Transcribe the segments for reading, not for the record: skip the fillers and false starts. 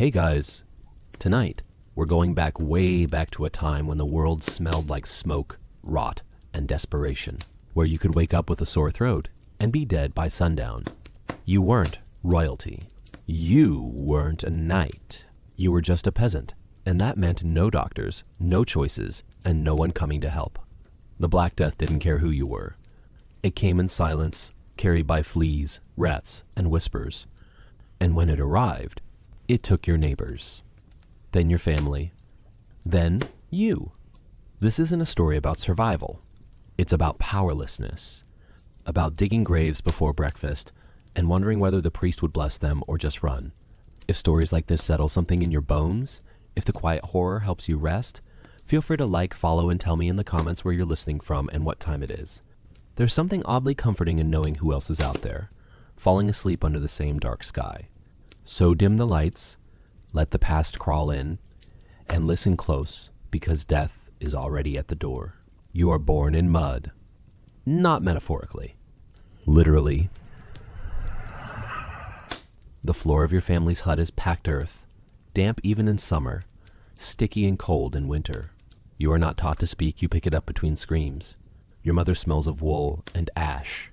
Hey guys, tonight we're going way back to a time when the world smelled like smoke, rot, and desperation, where you could wake up with a sore throat and be dead by sundown. You weren't royalty. You weren't a knight. You were just a peasant, and that meant no doctors, no choices, and no one coming to help. The Black Death didn't care who you were. It came in silence, carried by fleas, rats, and whispers. And when it arrived, it took your neighbors, then your family, then you. This isn't a story about survival. It's about powerlessness, about digging graves before breakfast and wondering whether the priest would bless them or just run. If stories like this settle something in your bones, if the quiet horror helps you rest, feel free to like, follow, and tell me in the comments where you're listening from and what time it is. There's something oddly comforting in knowing who else is out there, falling asleep under the same dark sky. So dim the lights, let the past crawl in, and listen close, because death is already at the door. You are born in mud. Not metaphorically. Literally. The floor of your family's hut is packed earth, damp even in summer, sticky and cold in winter. You are not taught to speak, you pick it up between screams. Your mother smells of wool and ash.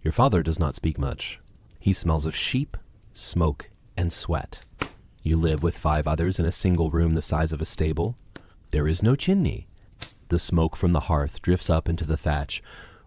Your father does not speak much. He smells of sheep, smoke, and sweat. You live with 5 others in a single room the size of a stable. There is no chimney. The smoke from the hearth drifts up into the thatch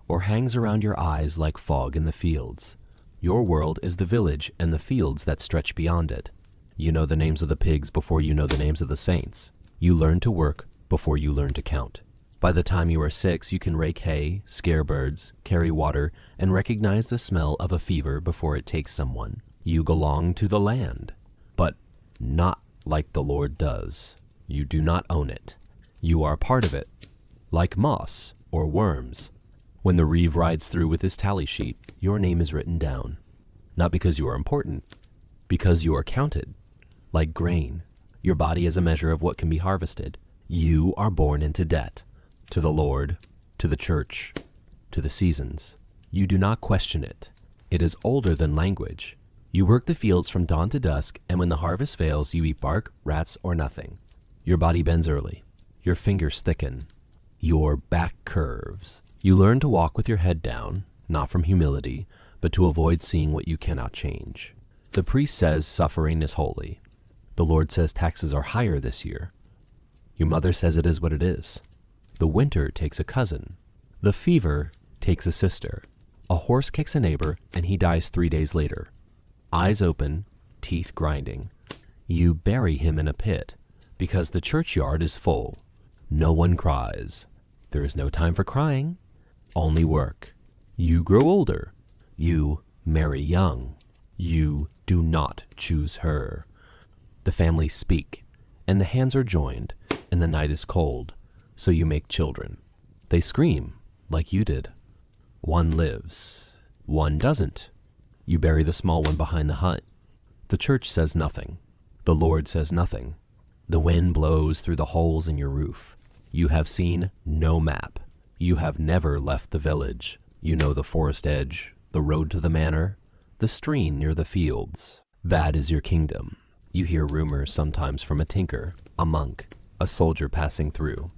or hangs around your eyes like fog in the fields. Your world is the village and the fields that stretch beyond it. You know the names of the pigs before you know the names of the saints. You learn to work before you learn to count. By the time you are 6, you can rake hay, scare birds, carry water, and recognize the smell of a fever before it takes someone. You belong to the land, but not like the Lord does. You do not own it. You are part of it, like moss or worms. When the reeve rides through with his tally sheet, your name is written down. Not because you are important, because you are counted. Like grain, your body is a measure of what can be harvested. You are born into debt. To the Lord, to the church, to the seasons. You do not question it. It is older than language. You work the fields from dawn to dusk, and when the harvest fails, you eat bark, rats, or nothing. Your body bends early. Your fingers thicken. Your back curves. You learn to walk with your head down, not from humility, but to avoid seeing what you cannot change. The priest says suffering is holy. The Lord says taxes are higher this year. Your mother says it is what it is. The winter takes a cousin. The fever takes a sister. A horse kicks a neighbor, and he dies 3 days later. Eyes open, teeth grinding. You bury him in a pit, because the churchyard is full. No one cries. There is no time for crying, only work. You grow older. You marry young. You do not choose her. The families speak, and the hands are joined, and the night is cold, so you make children. They scream, like you did. One lives. One doesn't. You bury the small one behind the hut. The church says nothing. The Lord says nothing. The wind blows through the holes in your roof. You have seen no map. You have never left the village. You know the forest edge, the road to the manor, the stream near the fields. That is your kingdom. You hear rumors sometimes from a tinker, a monk, a soldier passing through.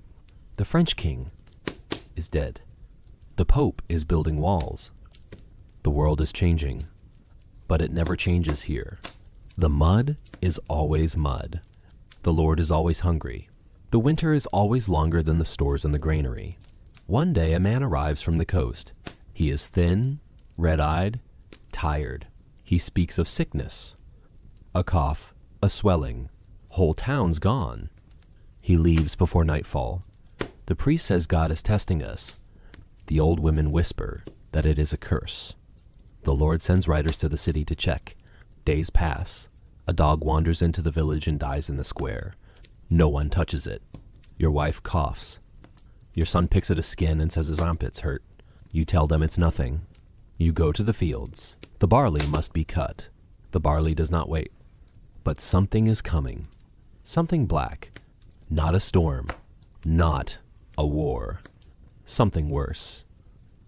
The French king is dead. The Pope is building walls. The world is changing, but it never changes here. The mud is always mud. The Lord is always hungry. The winter is always longer than the stores in the granary. One day a man arrives from the coast. He is thin, red-eyed, tired. He speaks of sickness. A cough, a swelling. Whole town's gone. He leaves before nightfall. The priest says God is testing us. The old women whisper that it is a curse. The Lord sends riders to the city to check. Days pass. A dog wanders into the village and dies in the square. No one touches it. Your wife coughs. Your son picks at his skin and says his armpits hurt. You tell them it's nothing. You go to the fields. The barley must be cut. The barley does not wait. But something is coming. Something black. Not a storm. Not a war. Something worse.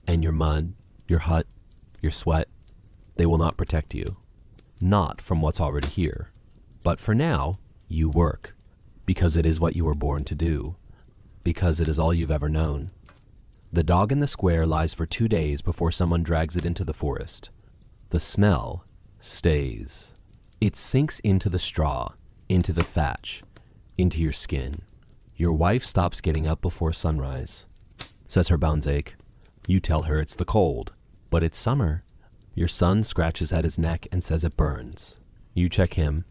And your mud, your hut, your sweat, they will not protect you. Not from what's already here. But for now, you work, because it is what you were born to do, because it is all you've ever known. The dog in the square lies for 2 days before someone drags it into the forest. The smell stays. It sinks into the straw, into the thatch, into your skin. Your wife stops getting up before sunrise. Says her bones ache. You tell her it's the cold, but it's summer. Your son scratches at his neck and says it burns. You check him.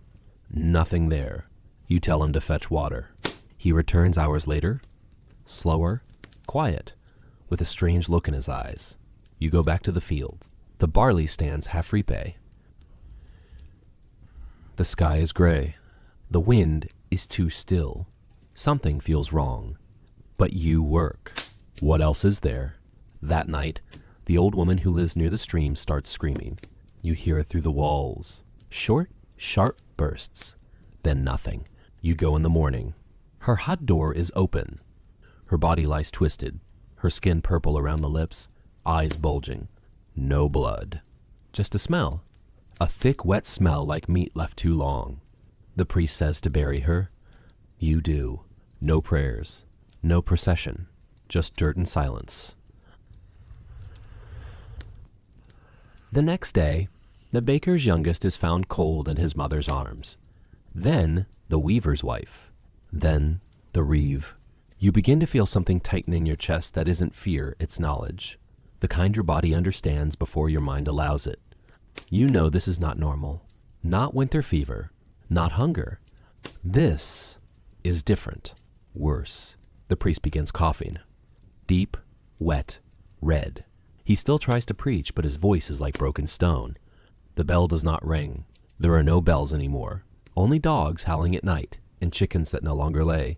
Nothing there. You tell him to fetch water. He returns hours later, slower, quiet, with a strange look in his eyes. You go back to the fields. The barley stands half reaped. The sky is gray. The wind is too still. Something feels wrong. But you work. What else is there? That night, the old woman who lives near the stream starts screaming. You hear it through the walls. Short, sharp bursts. Then nothing. You go in the morning. Her hut door is open. Her body lies twisted, her skin purple around the lips, eyes bulging. No blood. Just a smell. A thick, wet smell like meat left too long. The priest says to bury her. You do. No prayers. No procession. Just dirt and silence. The next day, the baker's youngest is found cold in his mother's arms. Then the weaver's wife. Then the reeve. You begin to feel something tighten in your chest that isn't fear, it's knowledge. The kind your body understands before your mind allows it. You know this is not normal. Not winter fever. Not hunger. This is different. Worse. The priest begins coughing. Deep, wet, red. He still tries to preach, but his voice is like broken stone. The bell does not ring. There are no bells anymore. Only dogs howling at night, and chickens that no longer lay.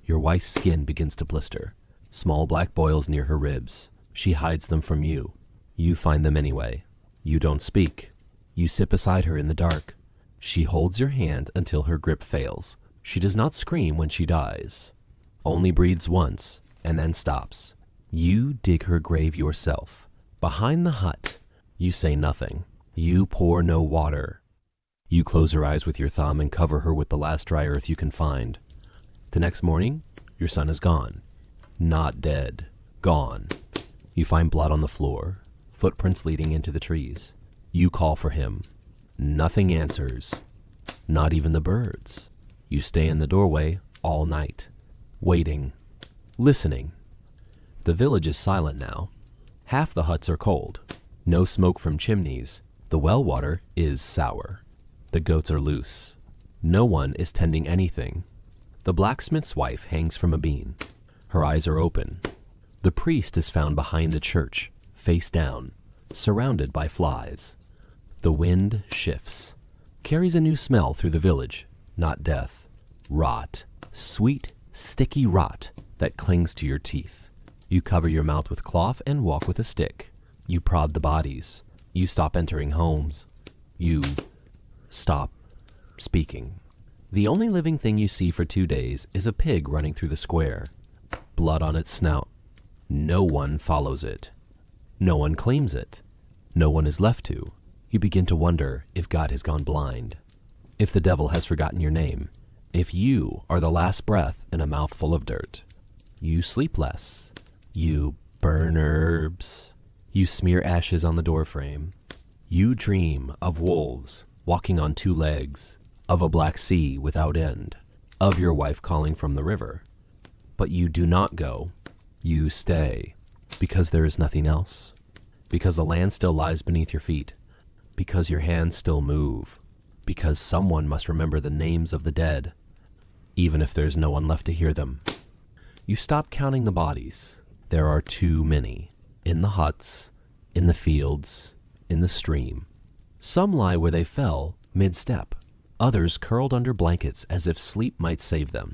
Your wife's skin begins to blister. Small black boils near her ribs. She hides them from you. You find them anyway. You don't speak. You sit beside her in the dark. She holds your hand until her grip fails. She does not scream when she dies. Only breathes once, and then stops. You dig her grave yourself. Behind the hut, you say nothing. You pour no water. You close her eyes with your thumb and cover her with the last dry earth you can find. The next morning, your son is gone. Not dead. Gone. You find blood on the floor, footprints leading into the trees. You call for him. Nothing answers. Not even the birds. You stay in the doorway all night, waiting, listening. The village is silent now. Half the huts are cold. No smoke from chimneys. The well water is sour. The goats are loose. No one is tending anything. The blacksmith's wife hangs from a beam. Her eyes are open. The priest is found behind the church, face down, surrounded by flies. The wind shifts, carries a new smell through the village, not death. Rot. Sweet, sticky rot that clings to your teeth. You cover your mouth with cloth and walk with a stick. You prod the bodies. You stop entering homes. You stop speaking. The only living thing you see for 2 days is a pig running through the square. Blood on its snout. No one follows it. No one claims it. No one is left to. You begin to wonder if God has gone blind. If the devil has forgotten your name. If you are the last breath in a mouthful of dirt. You sleep less. You burn herbs. You smear ashes on the doorframe. You dream of wolves walking on 2 legs, of a black sea without end, of your wife calling from the river. But you do not go. You stay, because there is nothing else, because the land still lies beneath your feet, because your hands still move, because someone must remember the names of the dead, even if there's no one left to hear them. You stop counting the bodies. There are too many. In the huts, in the fields, in the stream. Some lie where they fell, mid-step. Others curled under blankets as if sleep might save them.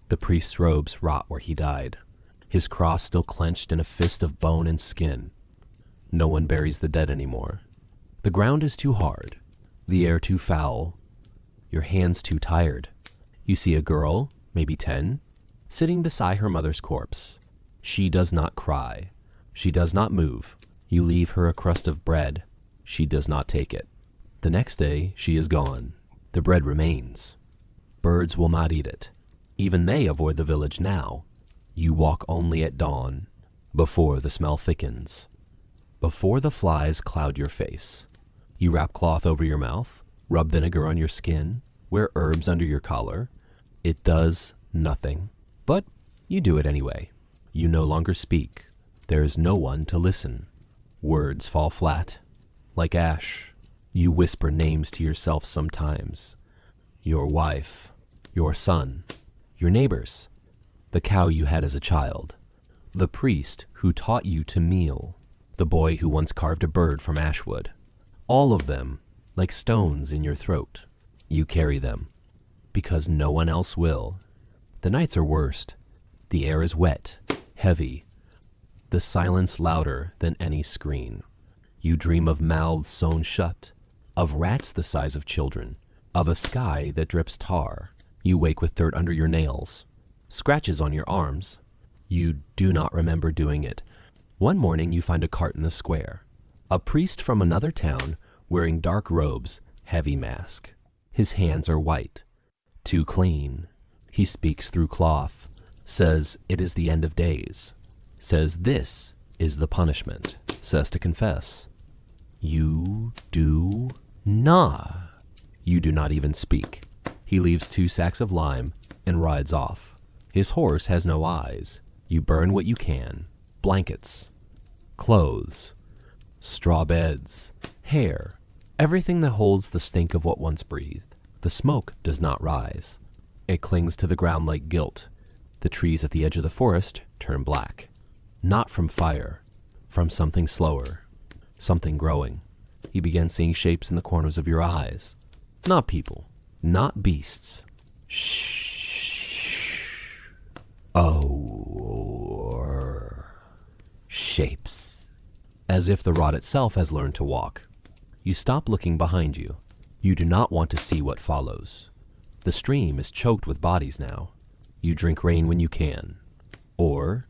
The priest's robes rot where he died, his cross still clenched in a fist of bone and skin. No one buries the dead anymore. The ground is too hard, the air too foul, your hands too tired. You see a girl, maybe 10, sitting beside her mother's corpse. She does not cry. She does not move. You leave her a crust of bread. She does not take it. The next day, she is gone. The bread remains. Birds will not eat it. Even they avoid the village now. You walk only at dawn, before the smell thickens, before the flies cloud your face. You wrap cloth over your mouth, rub vinegar on your skin, wear herbs under your collar. It does nothing, but you do it anyway. You no longer speak. There is no one to listen. Words fall flat, like ash. You whisper names to yourself sometimes. Your wife, your son, your neighbors, the cow you had as a child, the priest who taught you to meal, the boy who once carved a bird from ashwood. All of them, like stones in your throat. You carry them, because no one else will. The nights are worst. The air is wet, heavy, the silence louder than any screen. You dream of mouths sewn shut, of rats the size of children, of a sky that drips tar. You wake with dirt under your nails, scratches on your arms. You do not remember doing it. One morning you find a cart in the square. A priest from another town, wearing dark robes, heavy mask. His hands are white, too clean. He speaks through cloth, says it is the end of days, says this is the punishment, says to confess. You do not. You do not even speak. He leaves 2 sacks of lime and rides off. His horse has no eyes. You burn what you can. Blankets, clothes, straw beds, hair, everything that holds the stink of what once breathed. The smoke does not rise. It clings to the ground like guilt. The trees at the edge of the forest turn black. Not from fire, from something slower, something growing. You begin seeing shapes in the corners of your eyes. Not people, not beasts. Shh. Oh. Shapes. As if the rod itself has learned to walk. You stop looking behind you. You do not want to see what follows. The stream is choked with bodies now. You drink rain when you can. Or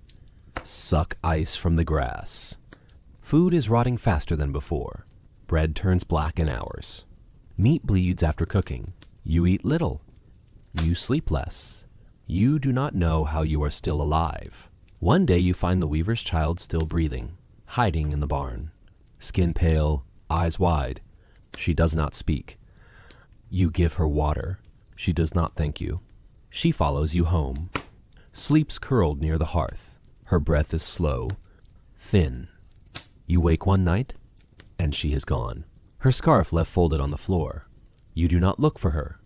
suck ice from the grass. Food is rotting faster than before. Bread turns black in hours. Meat bleeds after cooking. You eat little. You sleep less. You do not know how you are still alive. One day you find the weaver's child still breathing, hiding in the barn. Skin pale, eyes wide. She does not speak. You give her water. She does not thank you. She follows you home. Sleeps curled near the hearth. Her breath is slow, thin. You wake one night, and she is gone. Her scarf left folded on the floor. You do not look for her.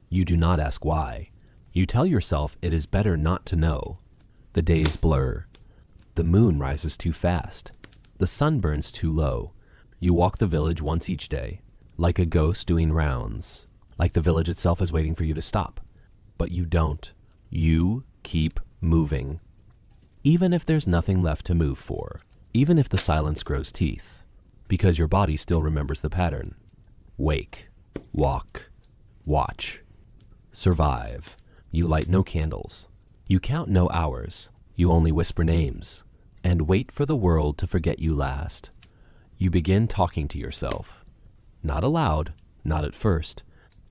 You do not ask why. You tell yourself it is better not to know. The days blur. The moon rises too fast. The sun burns too low. You walk the village once each day, like a ghost doing rounds, like the village itself is waiting for you to stop. But you don't. You keep moving. Even if there's nothing left to move for, even if the silence grows teeth, because your body still remembers the pattern. Wake, walk, watch, survive. You light no candles. You count no hours. You only whisper names and wait for the world to forget you last. You begin talking to yourself. Not aloud, not at first,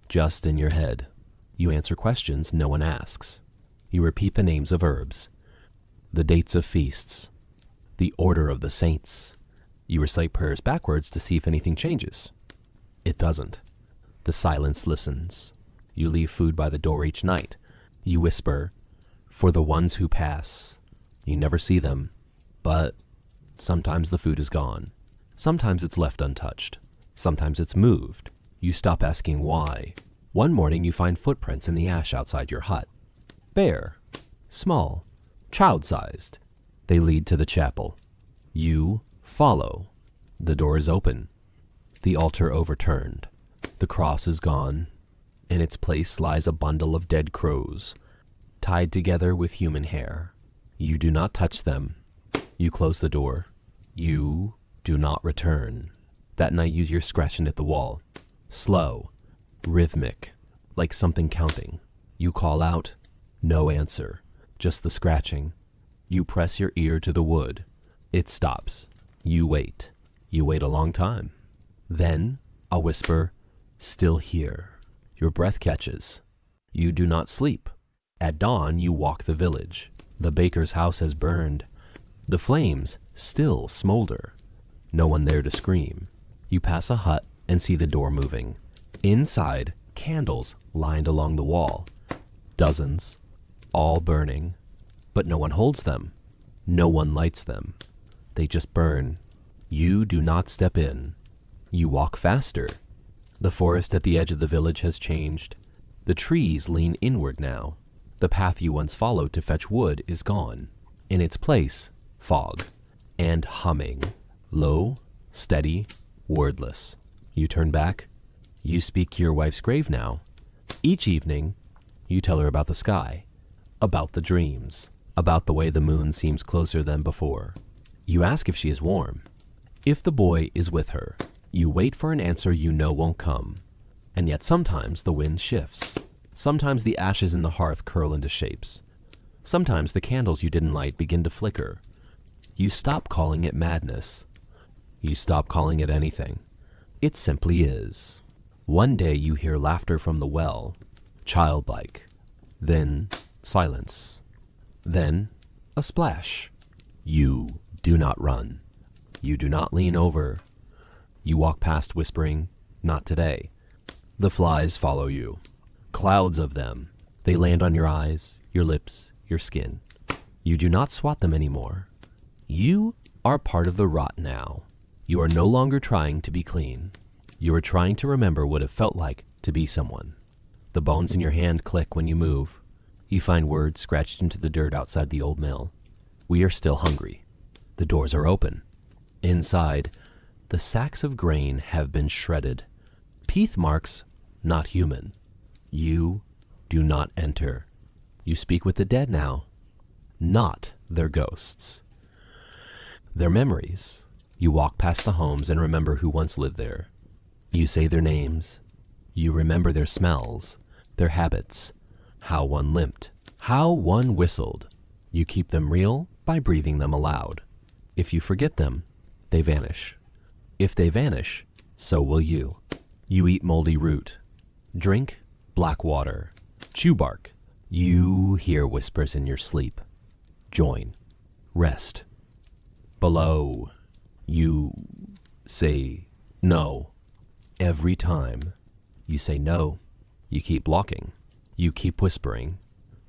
just in your head. You answer questions no one asks. You repeat the names of herbs, the dates of feasts, the order of the saints. You recite prayers backwards to see if anything changes. It doesn't. The silence listens. You leave food by the door each night. You whisper, for the ones who pass. You never see them, but sometimes the food is gone. Sometimes it's left untouched. Sometimes it's moved. You stop asking why. One morning you find footprints in the ash outside your hut. Bare, small, child-sized. They lead to the chapel. You follow. The door is open. The altar overturned. The cross is gone. In its place lies a bundle of dead crows, tied together with human hair. You do not touch them. You close the door. You do not return. That night you hear scratching at the wall. Slow, rhythmic, like something counting. You call out. No answer, just the scratching. You press your ear to the wood. It stops. You wait. You wait a long time. Then a whisper, still here. Your breath catches. You do not sleep. At dawn, you walk the village. The baker's house has burned. The flames still smolder. No one there to scream. You pass a hut and see the door moving. Inside, candles lined along the wall. Dozens, all burning. But no one holds them. No one lights them. They just burn. You do not step in. You walk faster. The forest at the edge of the village has changed. The trees lean inward now. The path you once followed to fetch wood is gone. In its place, fog and humming. Low, steady, wordless. You turn back. You speak to your wife's grave now. Each evening, you tell her about the sky, about the dreams, about the way the moon seems closer than before. You ask if she is warm, if the boy is with her. You wait for an answer you know won't come. And yet sometimes the wind shifts. Sometimes the ashes in the hearth curl into shapes. Sometimes the candles you didn't light begin to flicker. You stop calling it madness. You stop calling it anything. It simply is. One day you hear laughter from the well, childlike. Then silence. Then a splash. You do not run. You do not lean over. You walk past whispering, "Not today." The flies follow you. Clouds of them. They land on your eyes, your lips, your skin. You do not swat them anymore. You are part of the rot now. You are no longer trying to be clean. You are trying to remember what it felt like to be someone. The bones in your hand click when you move. You find words scratched into the dirt outside the old mill. We are still hungry. The doors are open. Inside, the sacks of grain have been shredded. Teeth marks, not human. You do not enter. You speak with the dead now, not their ghosts. Their memories. You walk past the homes and remember who once lived there. You say their names. You remember their smells, their habits, how one limped, how one whistled. You keep them real by breathing them aloud. If you forget them, they vanish. If they vanish, so will you. You eat moldy root. Drink black water. Chew bark. You hear whispers in your sleep. Join. Rest. Below. You say no. Every time you say no, you keep blocking. You keep whispering,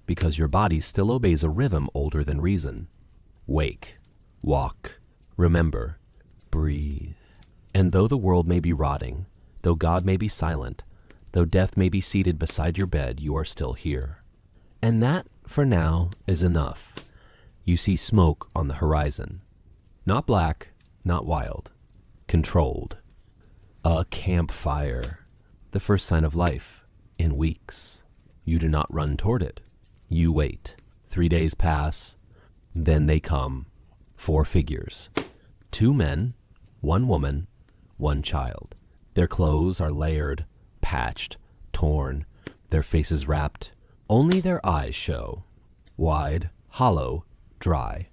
because your body still obeys a rhythm older than reason. Wake. Walk. Remember. Breathe. And though the world may be rotting, though God may be silent, though death may be seated beside your bed, you are still here. And that, for now, is enough. You see smoke on the horizon. Not black, not wild. Controlled. A campfire. The first sign of life in weeks. You do not run toward it. You wait. 3 days pass. Then they come. 4 figures. 2 men, 1 woman, 1 child. Their clothes are layered, patched, torn, their faces wrapped. Only their eyes show. Wide, hollow, dry.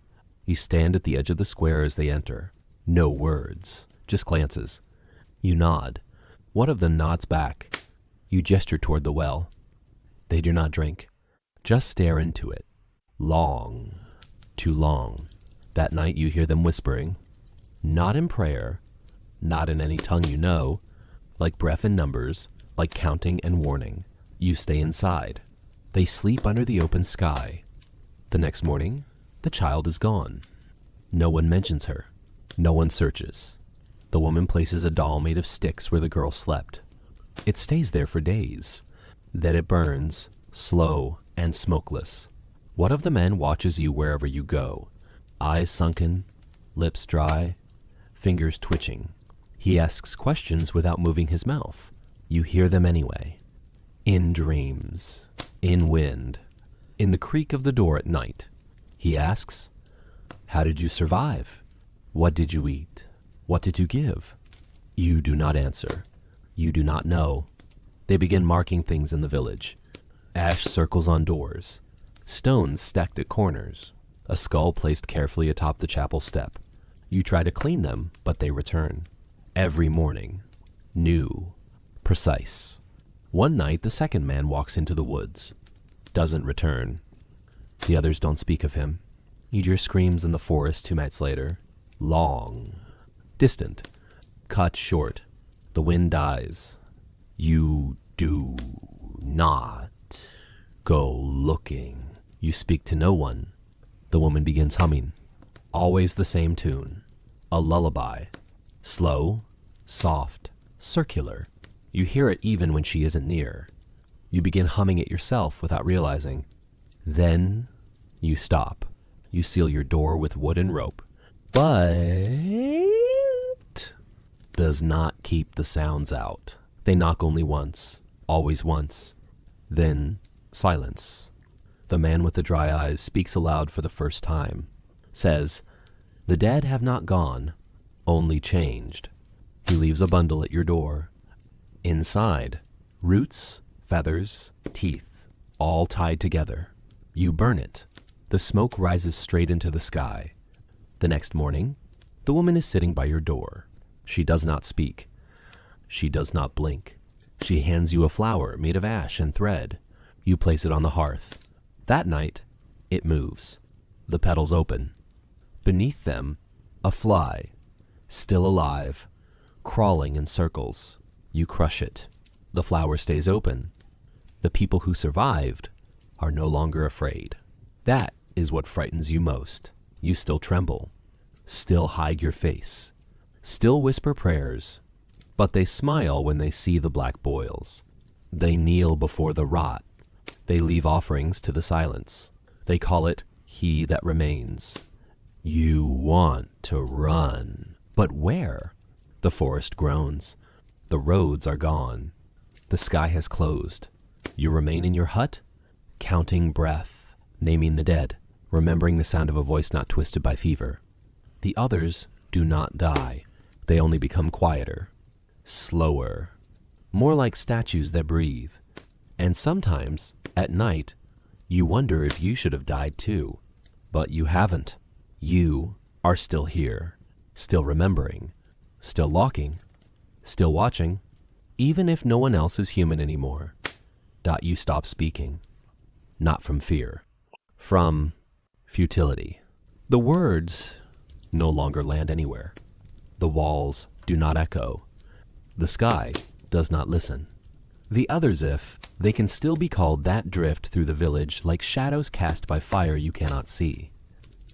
You stand at the edge of the square as they enter. No words, just glances. You nod. One of them nods back. You gesture toward the well. They do not drink, just stare into it. Long, too long. That night you hear them whispering, not in prayer, not in any tongue you know, like breath and numbers, like counting and warning. You stay inside. They sleep under the open sky. The next morning, the child is gone. No one mentions her. No one searches. The woman places a doll made of sticks where the girl slept. It stays there for days. Then it burns, slow and smokeless. One of the men watches you wherever you go, eyes sunken, lips dry, fingers twitching. He asks questions without moving his mouth. You hear them anyway. In dreams, in wind, in the creak of the door at night. He asks, "How did you survive? What did you eat? What did you give?" You do not answer. You do not know. They begin marking things in the village. Ash circles on doors. Stones stacked at corners. A skull placed carefully atop the chapel step. You try to clean them, but they return. Every morning. New. Precise. One night, the second man walks into the woods. Doesn't return. The others don't speak of him. You hear screams in the forest 2 nights later. Long. Distant. Cut short. The wind dies. You do not go looking. You speak to no one. The woman begins humming. Always the same tune. A lullaby. Slow, soft, circular. You hear it even when she isn't near. You begin humming it yourself without realizing. Then you stop. You seal your door with wood and rope. But does not keep the sounds out. They knock only once, always once. Then silence. The man with the dry eyes speaks aloud for the first time. Says, "The dead have not gone, only changed." He leaves a bundle at your door. Inside, roots, feathers, teeth, all tied together. You burn it. The smoke rises straight into the sky. The next morning, the woman is sitting by your door. She does not speak. She does not blink. She hands you a flower made of ash and thread. You place it on the hearth. That night, it moves. The petals open. Beneath them, a fly, still alive, crawling in circles. You crush it. The flower stays open. The people who survived are no longer afraid. That is what frightens you most. You still tremble, still hide your face, still whisper prayers, but they smile when they see the black boils. They kneel before the rot. They leave offerings to the silence. They call it he that remains. You want to run, but where? The forest groans. The roads are gone. The sky has closed. You remain in your hut, counting breath, naming the dead, remembering the sound of a voice not twisted by fever. The others do not die. They only become quieter, slower, more like statues that breathe. And sometimes, at night, you wonder if you should have died too. But you haven't. You are still here, still remembering, still walking, still watching. Even if no one else is human anymore, you stop speaking. Not from fear. From futility. The words no longer land anywhere. The walls do not echo. The sky does not listen. The others, if they can still be called that, drift through the village like shadows cast by fire you cannot see.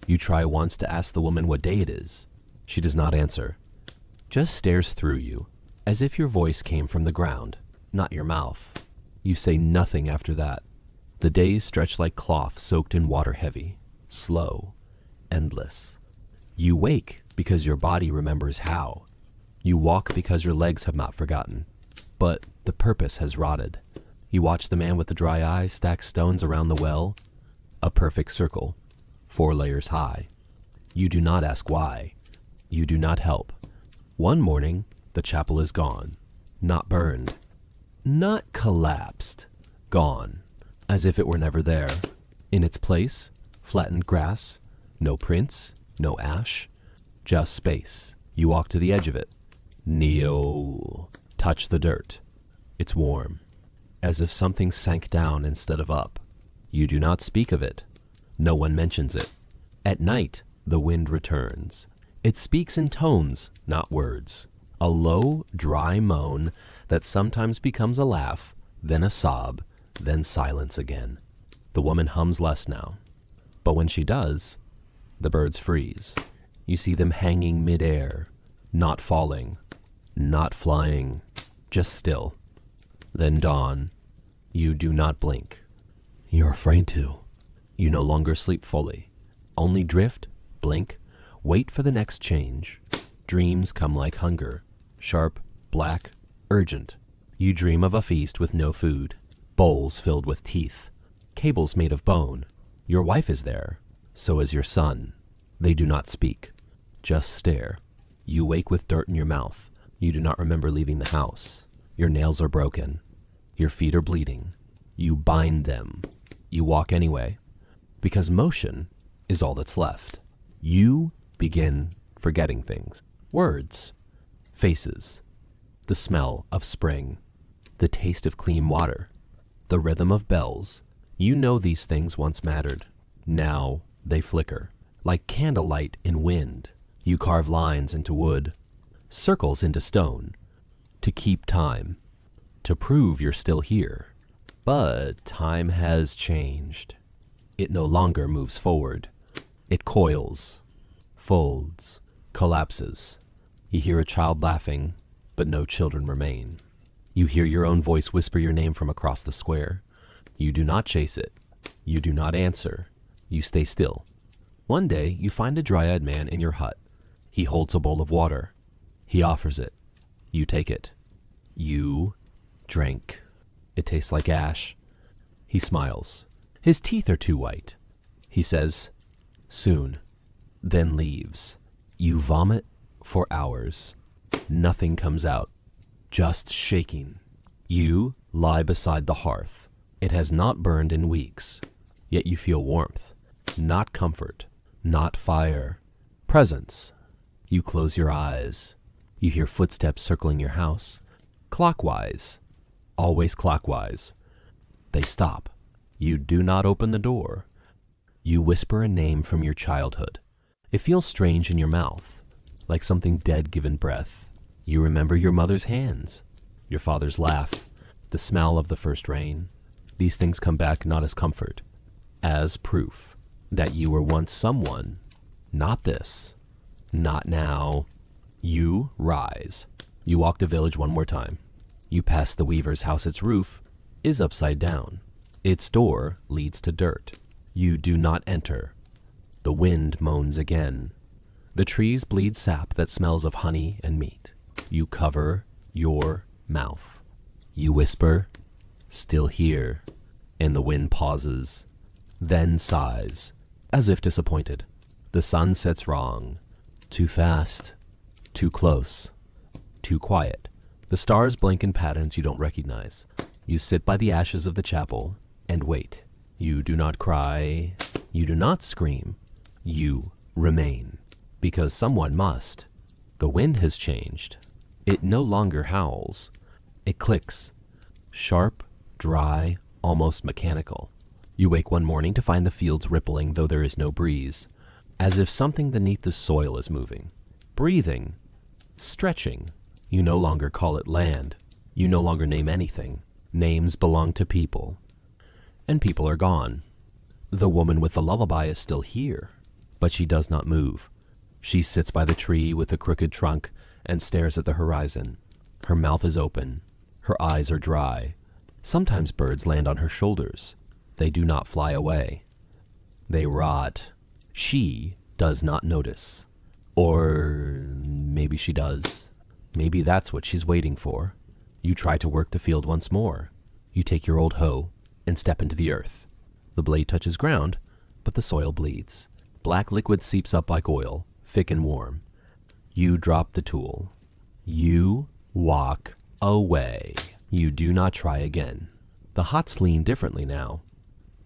You try once to ask the woman what day it is. She does not answer. Just stares through you, as if your voice came from the ground, not your mouth. You say nothing after that. The days stretch like cloth soaked in water, heavy, slow, endless. You wake because your body remembers how. You walk because your legs have not forgotten. But the purpose has rotted. You watch the man with the dry eyes stack stones around the well. A perfect circle, 4 layers high. You do not ask why. You do not help. One morning, the chapel is gone. Not burned. Not collapsed. Gone. As if it were never there. In its place, flattened grass. No prints, no ash. Just space. You walk to the edge of it. Kneel. Touch the dirt. It's warm. As if something sank down instead of up. You do not speak of it. No one mentions it. At night, the wind returns. It speaks in tones, not words. A low, dry moan that sometimes becomes a laugh, then a sob, then silence again. The woman hums less now. But when she does, the birds freeze. You see them hanging mid-air, not falling, not flying, just still. Then dawn. You do not blink. You're afraid to. You no longer sleep fully. Only drift, blink, wait for the next change. Dreams come like hunger. Sharp, black, urgent. You dream of a feast with no food. Bowls filled with teeth. Cables made of bone. Your wife is there. So is your son. They do not speak. Just stare. You wake with dirt in your mouth. You do not remember leaving the house. Your nails are broken. Your feet are bleeding. You bind them. You walk anyway. Because motion is all that's left. You begin forgetting things. Words. Faces. The smell of spring. the taste of clean water, the rhythm of bells. You know these things once mattered. Now they flicker, like candlelight in wind. You carve lines into wood, circles into stone, to keep time, to prove you're still here. But time has changed. It no longer moves forward. It coils, folds, collapses. You hear a child laughing, but no children remain. You hear your own voice whisper your name from across the square. You do not chase it. You do not answer. You stay still. One day, you find a dry-eyed man in your hut. He holds a bowl of water. He offers it. You take it. You drink. It tastes like ash. He smiles. His teeth are too white. He says, soon, then leaves. You vomit for hours. Nothing comes out, just shaking. You lie beside the hearth. It has not burned in weeks, yet you feel warmth, not comfort, not fire, presence. You close your eyes. You hear footsteps circling your house, clockwise, always clockwise. They stop. You do not open the door. You whisper a name from your childhood. It feels strange in your mouth, like something dead given breath. You remember your mother's hands, your father's laugh, the smell of the first rain. These things come back not as comfort, as proof that you were once someone. Not this, not now. You rise. You walk the village one more time. You pass the weaver's house. Its roof is upside down. Its door leads to dirt. You do not enter. The wind moans again. The trees bleed sap that smells of honey and meat. You cover your mouth. You whisper, still here, and the wind pauses, then sighs, as if disappointed. The sun sets wrong. Too fast, too close, too quiet. The stars blink in patterns you don't recognize. You sit by the ashes of the chapel and wait. You do not cry. You do not scream. You remain, because someone must. The wind has changed. It no longer howls. It clicks. Sharp, dry, almost mechanical. You wake one morning to find the fields rippling, though there is no breeze, as if something beneath the soil is moving, breathing, stretching. You no longer call it land. You no longer name anything. Names belong to people, and people are gone. The woman with the lullaby is still here, but she does not move. She sits by the tree with a crooked trunk and stares at the horizon. Her mouth is open. Her eyes are dry. Sometimes birds land on her shoulders. They do not fly away. They rot. She does not notice. Or maybe she does. Maybe that's what she's waiting for. You try to work the field once more. You take your old hoe and step into the earth. The blade touches ground, but the soil bleeds. Black liquid seeps up like oil, thick and warm. You drop the tool. You walk away. You do not try again. The huts lean differently now.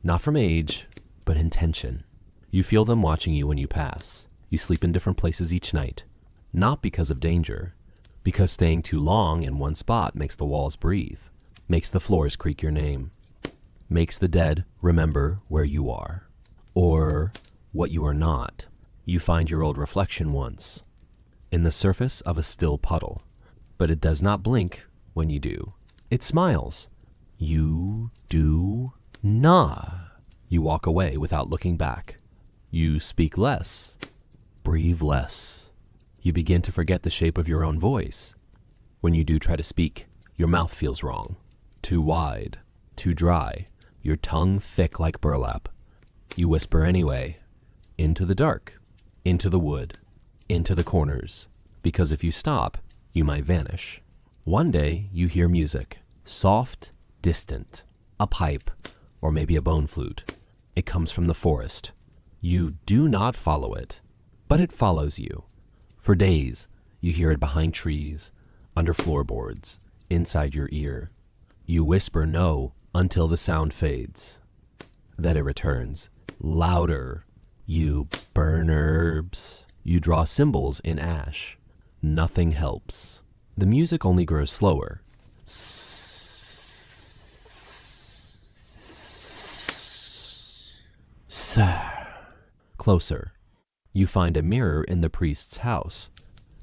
Not from age, but intention. You feel them watching you when you pass. You sleep in different places each night. Not because of danger, because staying too long in one spot makes the walls breathe, makes the floors creak your name, makes the dead remember where you are, or what you are not. You find your old reflection once, in the surface of a still puddle, but it does not blink when you do. It smiles. You do not. You walk away without looking back. You speak less, breathe less. You begin to forget the shape of your own voice. When you do try to speak, your mouth feels wrong. Too wide, too dry, your tongue thick like burlap. You whisper anyway, into the dark, into the wood, into the corners, because if you stop, you might vanish. One day, you hear music, soft, distant, a pipe, or maybe a bone flute. It comes from the forest. You do not follow it, but it follows you. For days, you hear it behind trees, under floorboards, inside your ear. You whisper no until the sound fades. Then it returns, louder. You burn herbs. You draw symbols in ash. Nothing helps. The music only grows slower. Closer. You find a mirror in the priest's house,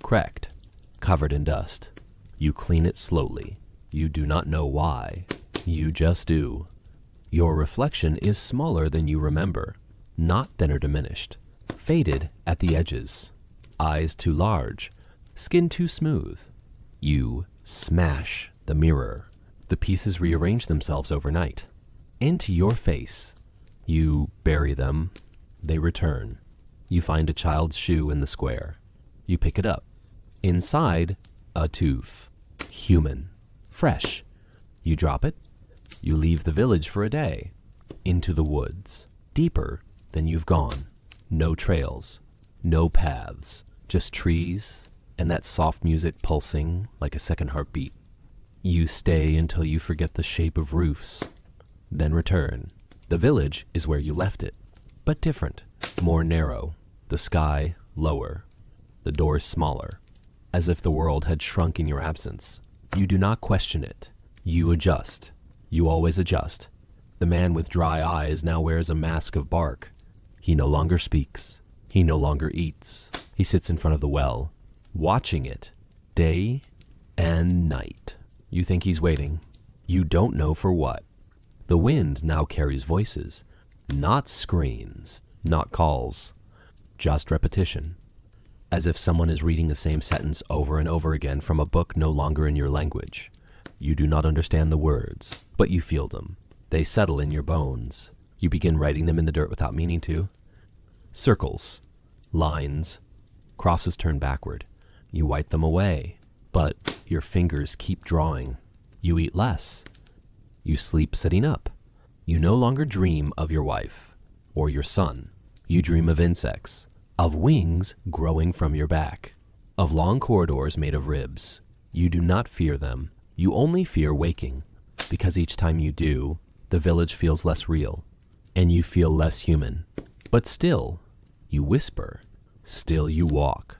cracked, covered in dust. You clean it slowly. You do not know why. You just do. Your reflection is smaller than you remember, not thin or diminished. Faded at the edges. Eyes too large. Skin too smooth. You smash the mirror. The pieces rearrange themselves overnight. Into your face. You bury them. They return. You find a child's shoe in the square. You pick it up. Inside, a tooth. Human. Fresh. You drop it. You leave the village for a day. Into the woods. Deeper than you've gone. No trails. No paths. Just trees and that soft music pulsing like a second heartbeat. You stay until you forget the shape of roofs. Then return. The village is where you left it, but different. More narrow. The sky lower. The doors smaller. As if the world had shrunk in your absence. You do not question it. You adjust. You always adjust. The man with dry eyes now wears a mask of bark. He no longer speaks. He no longer eats. He sits in front of the well, watching it, day and night. You think he's waiting. You don't know for what. The wind now carries voices, not screams, not calls, just repetition. As if someone is reading the same sentence over and over again from a book no longer in your language. You do not understand the words, but you feel them. They settle in your bones. You begin writing them in the dirt without meaning to. Circles, lines, crosses turn backward. You wipe them away, but your fingers keep drawing. You eat less. You sleep sitting up. You no longer dream of your wife or your son. You dream of insects, of wings growing from your back, of long corridors made of ribs. You do not fear them. You only fear waking, because each time you do, the village feels less real, and you feel less human. But still, you whisper. Still you walk.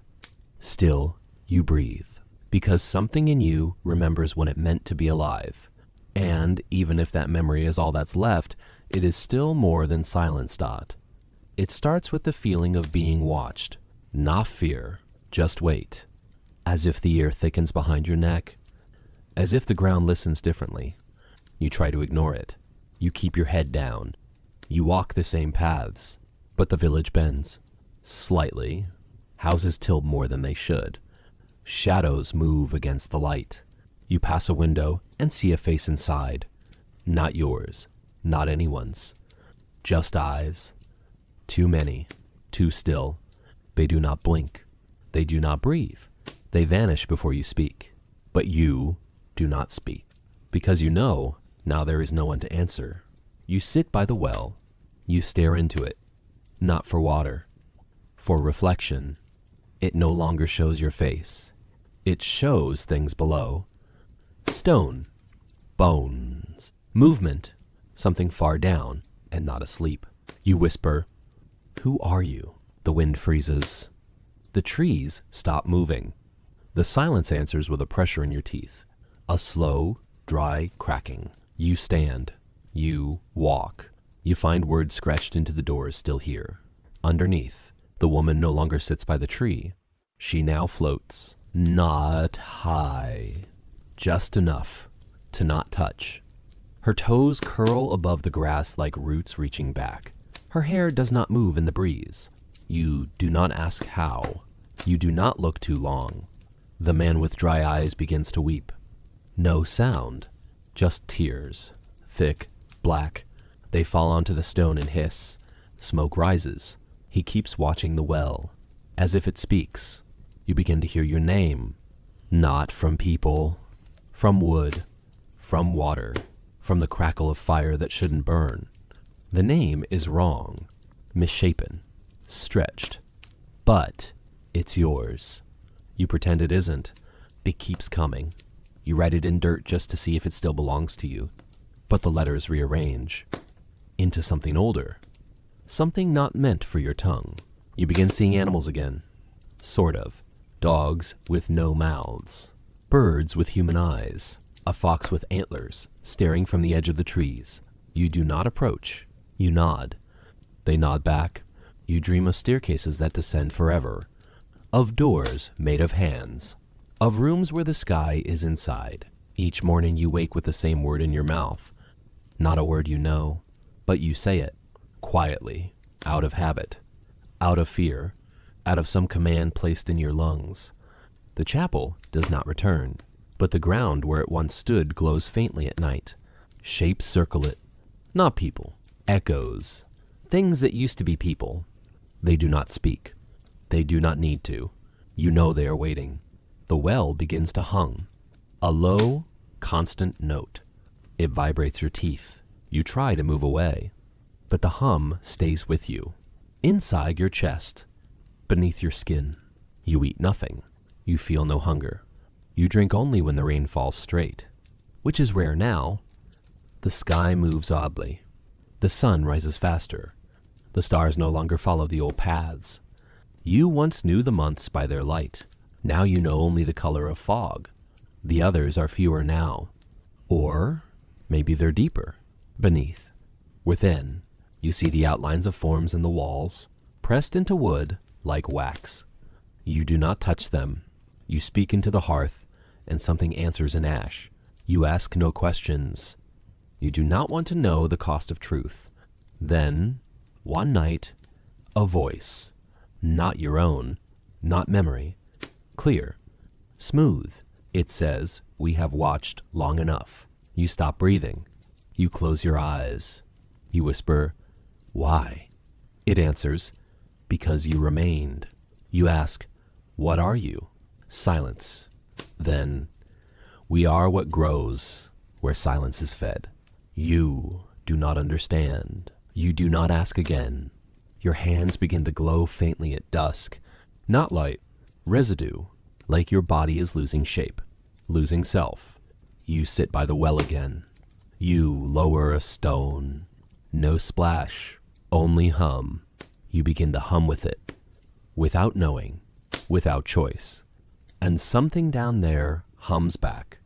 Still you breathe, because something in you remembers when it meant to be alive. And even if that memory is all that's left, it is still more than silence. It starts with the feeling of being watched, not fear, just wait. As if the ear thickens behind your neck, as if the ground listens differently. You try to ignore it. You keep your head down. You walk the same paths, but the village bends. Slightly. Houses tilt more than they should. Shadows move against the light. You pass a window and see a face inside. Not yours, not anyone's. Just eyes. Too many, too still. They do not blink. They do not breathe. They vanish before you speak. But you do not speak. Because you know, now there is no one to answer. You sit by the well. You stare into it. Not for water. For reflection. It no longer shows your face. It shows things below. Stone. Bones. Movement. Something far down and not asleep. You whisper, "Who are you?" The wind freezes. The trees stop moving. The silence answers with a pressure in your teeth. A slow, dry cracking. You stand. You walk. You find words scratched into the doors still here. Underneath, the woman no longer sits by the tree. She now floats. Not high. Just enough to not touch. Her toes curl above the grass like roots reaching back. Her hair does not move in the breeze. You do not ask how. You do not look too long. The man with dry eyes begins to weep. No sound, just tears. Thick, black. They fall onto the stone and hiss. Smoke rises. He keeps watching the well. As if it speaks. You begin to hear your name. Not from people. From wood. From water. From the crackle of fire that shouldn't burn. The name is wrong. Misshapen. Stretched. But it's yours. You pretend it isn't. It keeps coming. You write it in dirt just to see if it still belongs to you. But the letters rearrange. Into something older. Something not meant for your tongue. You begin seeing animals again. Sort of. Dogs with no mouths. Birds with human eyes. A fox with antlers, staring from the edge of the trees. You do not approach. You nod. They nod back. You dream of staircases that descend forever, of doors made of hands, of rooms where the sky is inside. Each morning you wake with the same word in your mouth. Not a word you know, but you say it, quietly, out of habit, out of fear, out of some command placed in your lungs. The chapel does not return, but the ground where it once stood glows faintly at night. Shapes circle it, not people, echoes, things that used to be people. They do not speak. They do not need to. You know they are waiting. The well begins to hum, a low, constant note. It vibrates your teeth. You try to move away, but the hum stays with you. Inside your chest, beneath your skin, you eat nothing. You feel no hunger. You drink only when the rain falls straight, which is rare now. The sky moves oddly. The sun rises faster. The stars no longer follow the old paths. You once knew the months by their light. Now you know only the color of fog. The others are fewer now. Or maybe they're deeper. Beneath, within, you see the outlines of forms in the walls, pressed into wood like wax. You do not touch them. You speak into the hearth, and something answers in ash. You ask no questions. You do not want to know the cost of truth. Then, one night, a voice, not your own, not memory, clear, smooth. It says, "We have watched long enough." You stop breathing. You close your eyes. You whisper, "Why?" It answers, "Because you remained." You ask, "What are you?" Silence. Then, "We are what grows where silence is fed." You do not understand. You do not ask again. Your hands begin to glow faintly at dusk. Not light, residue, like your body is losing shape, losing self. You sit by the well again. You lower a stone. No splash, only hum. You begin to hum with it, without knowing, without choice. And something down there hums back,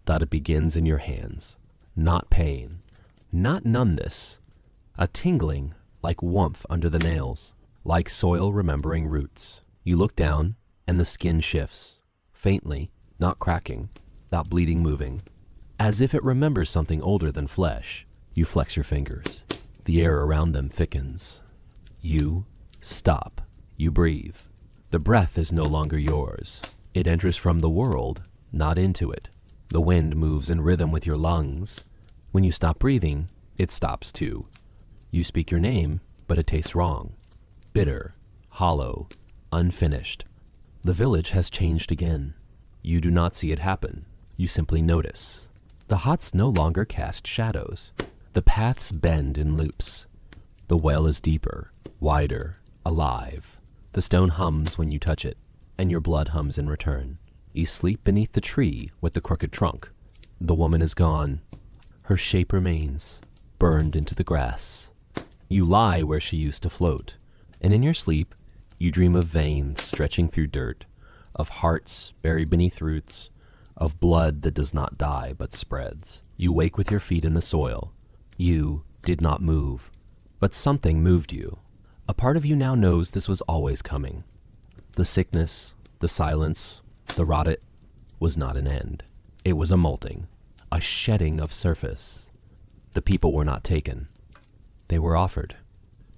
that it begins in your hands. Not pain, not numbness, a tingling like warmth under the nails, like soil remembering roots. You look down, and the skin shifts, faintly, not cracking, not bleeding moving, as if it remembers something older than flesh. You flex your fingers. The air around them thickens. You stop. You breathe. The breath is no longer yours. It enters from the world, not into it. The wind moves in rhythm with your lungs. When you stop breathing, it stops too. You speak your name, but it tastes wrong. Bitter, hollow, unfinished. The village has changed again. You do not see it happen. You simply notice. The huts no longer cast shadows. The paths bend in loops. The well is deeper, wider, alive. The stone hums when you touch it, and your blood hums in return. You sleep beneath the tree with the crooked trunk. The woman is gone. Her shape remains, burned into the grass. You lie where she used to float, and in your sleep, you dream of veins stretching through dirt, of hearts buried beneath roots, of blood that does not die but spreads. You wake with your feet in the soil. You did not move, but something moved you. A part of you now knows this was always coming. The sickness, the silence, the rotted was not an end. It was a molting, a shedding of surface. The people were not taken. They were offered.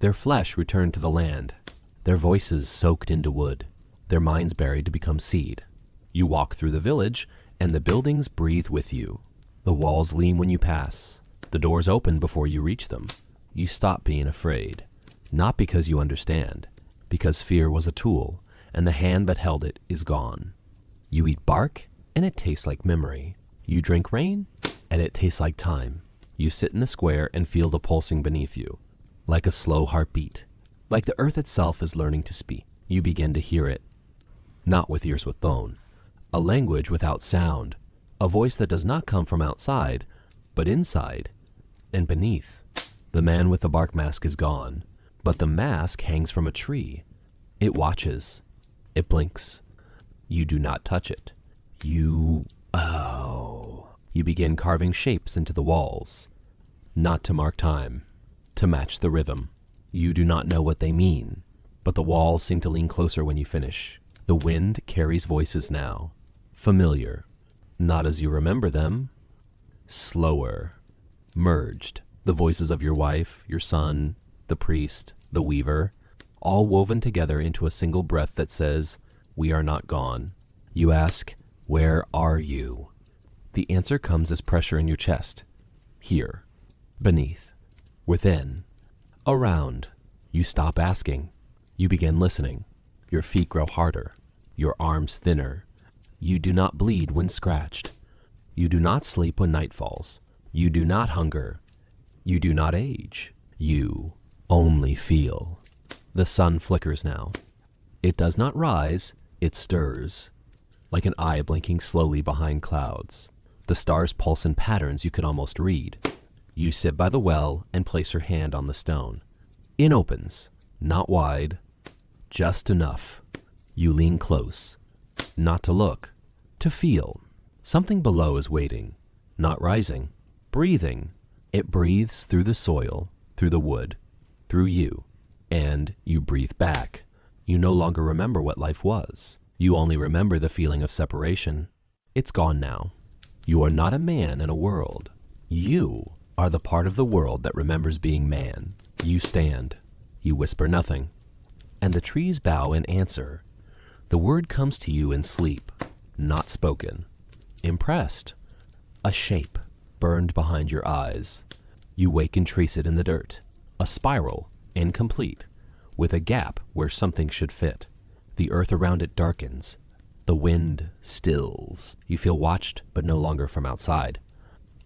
Their flesh returned to the land, their voices soaked into wood, their minds buried to become seed. You walk through the village, and the buildings breathe with you. The walls lean when you pass. The doors open before you reach them. You stop being afraid, not because you understand, because fear was a tool, and the hand that held it is gone. You eat bark, and it tastes like memory. You drink rain, and it tastes like time. You sit in the square and feel the pulsing beneath you, like a slow heartbeat, like the earth itself is learning to speak. You begin to hear it, not with ears with bone, a language without sound, a voice that does not come from outside, but inside and beneath. The man with the bark mask is gone, but the mask hangs from a tree. It watches. It blinks. You do not touch it. You begin carving shapes into the walls, not to mark time, to match the rhythm. You do not know what they mean, but the walls seem to lean closer when you finish. The wind carries voices now. Familiar, not as you remember them. Slower, merged. The voices of your wife, your son, the priest, the weaver, all woven together into a single breath that says, "We are not gone." You ask, "Where are you?" The answer comes as pressure in your chest. Here, beneath, within, around. You stop asking. You begin listening. Your feet grow harder, your arms thinner. You do not bleed when scratched. You do not sleep when night falls. You do not hunger. You do not age. You only feel. The sun flickers now. It does not rise, it stirs, like an eye blinking slowly behind clouds. The stars pulse in patterns you could almost read. You sit by the well and place your hand on the stone. It opens, not wide, just enough. You lean close, not to look, to feel. Something below is waiting, not rising, breathing. It breathes through the soil, through the wood, through you, and you breathe back. You no longer remember what life was. You only remember the feeling of separation. It's gone now. You are not a man in a world. You are the part of the world that remembers being man. You stand. You whisper nothing. And the trees bow in answer. The word comes to you in sleep, not spoken. Impressed. A shape burned behind your eyes. You wake and trace it in the dirt. A spiral, incomplete, with a gap where something should fit. The earth around it darkens. The wind stills. You feel watched, but no longer from outside.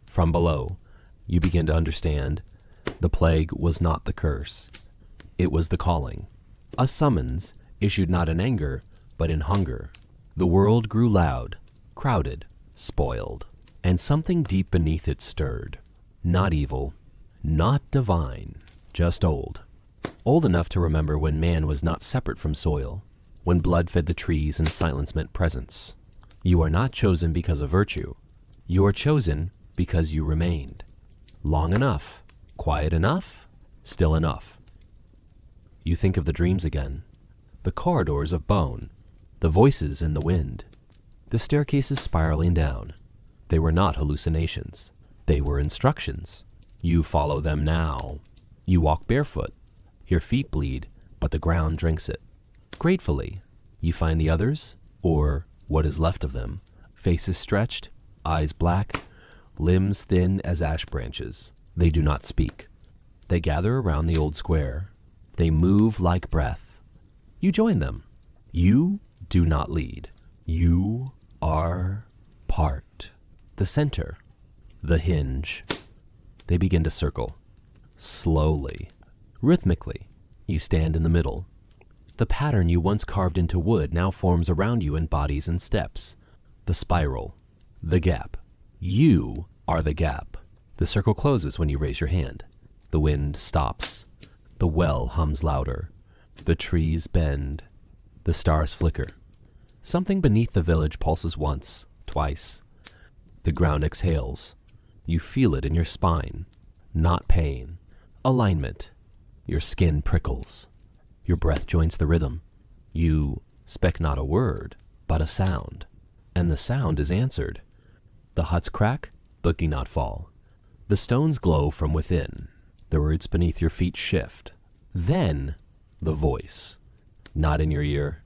From below, you begin to understand. The plague was not the curse. It was the calling. A summons issued not in anger, but in hunger. The world grew loud, crowded, spoiled, and something deep beneath it stirred. Not evil, not divine, just old. Old enough to remember when man was not separate from soil, when blood fed the trees and silence meant presence. You are not chosen because of virtue. You are chosen because you remained. Long enough, quiet enough, still enough. You think of the dreams again, the corridors of bone, the voices in the wind, the staircases spiraling down. They were not hallucinations. They were instructions. You follow them now. You walk barefoot. Your feet bleed, but the ground drinks it. Gratefully, you find the others, or what is left of them, faces stretched, eyes black, limbs thin as ash branches. They do not speak. They gather around the old square. They move like breath. You join them. You do not lead. You are part. The center. The hinge. They begin to circle. Slowly. Rhythmically. You stand in the middle. The pattern you once carved into wood now forms around you in bodies and steps. The spiral. The gap. You are the gap. The circle closes when you raise your hand. The wind stops. The well hums louder. The trees bend. The stars flicker. Something beneath the village pulses once, twice. The ground exhales. You feel it in your spine. Not pain. Alignment. Your skin prickles. Your breath joins the rhythm. You speak not a word, but a sound. And the sound is answered. The huts crack, but do not fall. The stones glow from within. The roots beneath your feet shift. Then, the voice. Not in your ear,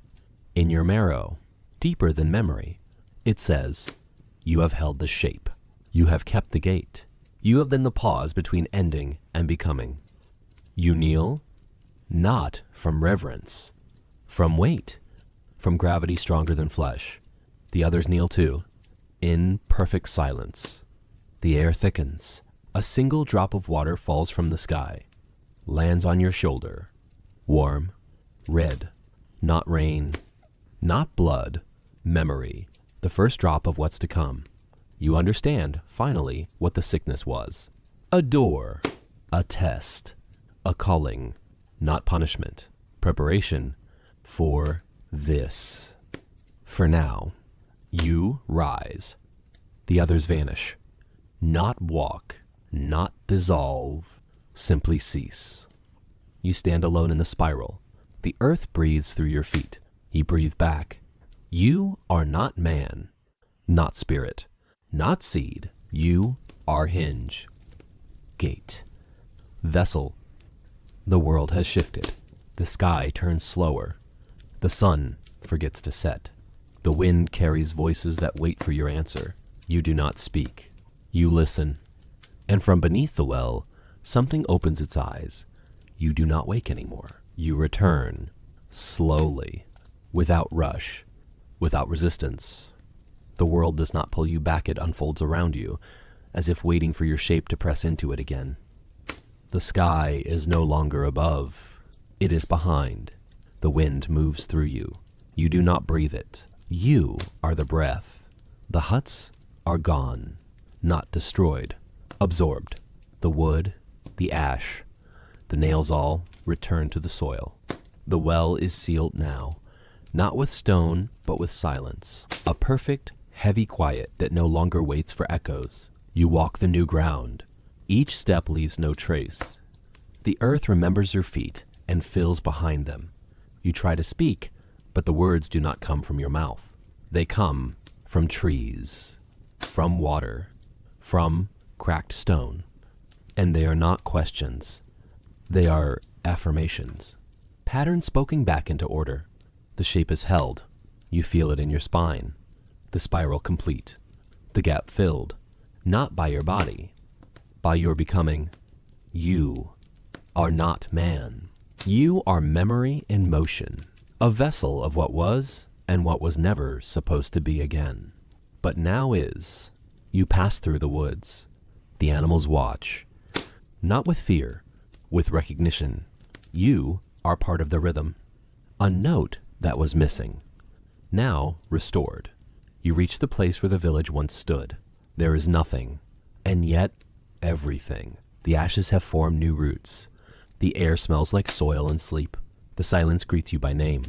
in your marrow, deeper than memory. It says, you have held the shape. You have kept the gate. You have been the pause between ending and becoming. You kneel, not from reverence, from weight, from gravity stronger than flesh. The others kneel too, in perfect silence. The air thickens. A single drop of water falls from the sky, lands on your shoulder. Warm, red, not rain, not blood, memory, the first drop of what's to come. You understand, finally, what the sickness was. A door, a test, a calling, not punishment, preparation for this. For now, you rise. The others vanish. Not walk, not dissolve, simply cease. You stand alone in the spiral. The earth breathes through your feet. You breathe back. You are not man, not spirit, not seed. You are hinge. Gate. Vessel. The world has shifted. The sky turns slower. The sun forgets to set. The wind carries voices that wait for your answer. You do not speak. You listen. And from beneath the well, something opens its eyes. You do not wake anymore. You return, slowly, without rush, without resistance. The world does not pull you back, it unfolds around you, as if waiting for your shape to press into it again. The sky is no longer above. It is behind. The wind moves through you. You do not breathe it. You are the breath. The huts are gone, not destroyed, absorbed. The wood, the ash, the nails all return to the soil. The well is sealed now, not with stone, but with silence. A perfect, heavy quiet that no longer waits for echoes. You walk the new ground. Each step leaves no trace. The earth remembers your feet and fills behind them. You try to speak, but the words do not come from your mouth. They come from trees, from water, from cracked stone. And they are not questions. They are affirmations. Patterns spoken back into order. The shape is held. You feel it in your spine. The spiral complete. The gap filled. Not by your body, by your becoming. You are not man. You are memory in motion, a vessel of what was and what was never supposed to be again. But now is. You pass through the woods. The animals watch, not with fear, with recognition. You are part of the rhythm, a note that was missing, now restored. You reach the place where the village once stood. There is nothing, and yet everything. The ashes have formed new roots. The air smells like soil and sleep. The silence greets you by name,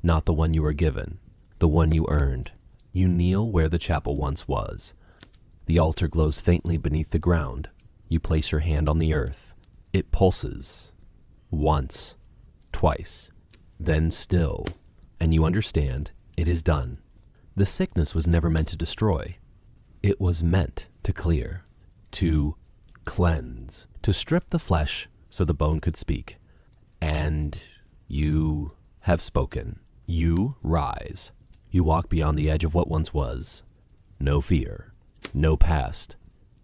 not the one you were given, the one you earned. You kneel where the chapel once was. The altar glows faintly beneath the ground. You place your hand on the earth. It pulses. Once, twice, then still, and you understand it is done. The sickness was never meant to destroy. It was meant to clear, to cleanse, to strip the flesh so the bone could speak. And you have spoken. You rise. You walk beyond the edge of what once was. No fear, no past,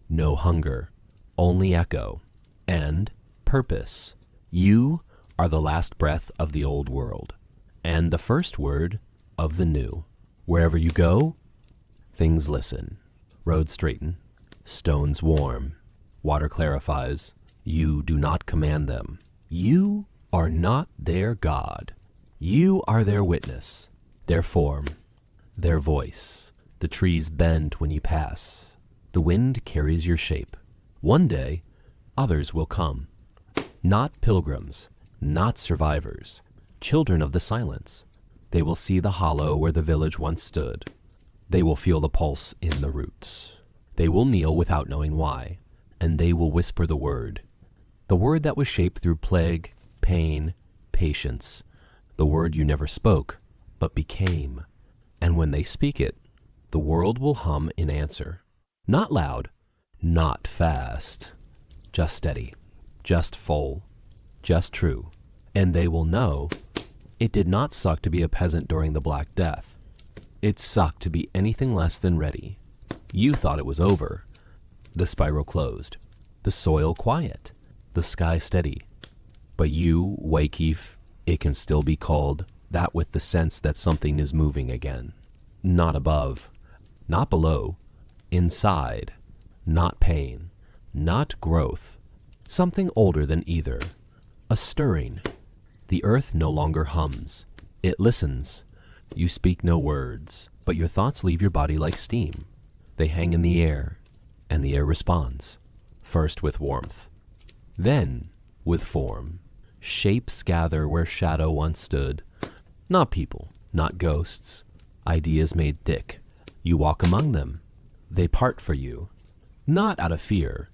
no hunger, only echo and purpose. You are the last breath of the old world and the first word of the new. Wherever you go, things listen. Roads straighten, stones warm, water clarifies. You do not command them. You are not their God. You are their witness, their form, their voice. The trees bend when you pass. The wind carries your shape. One day, others will come. Not pilgrims, not survivors, children of the silence. They will see the hollow where the village once stood. They will feel the pulse in the roots. They will kneel without knowing why, and they will whisper the word that was shaped through plague, pain, patience, the word you never spoke, but became. And when they speak it, the world will hum in answer. Not loud, not fast, just steady, just full, just true. And they will know it did not suck to be a peasant during the Black Death. It sucked to be anything less than ready. You thought it was over. The spiral closed, the soil quiet, the sky steady. But you, Wakeef, it can still be called that with the sense that something is moving again. Not above, not below, inside, not pain, not growth, something older than either, a stirring. The earth no longer hums, it listens. You speak no words, but your thoughts leave your body like steam. They hang in the air, and the air responds, first with warmth, then with form. Shapes gather where shadow once stood. Not people, not ghosts. Ideas made thick. You walk among them. They part for you. Not out of fear.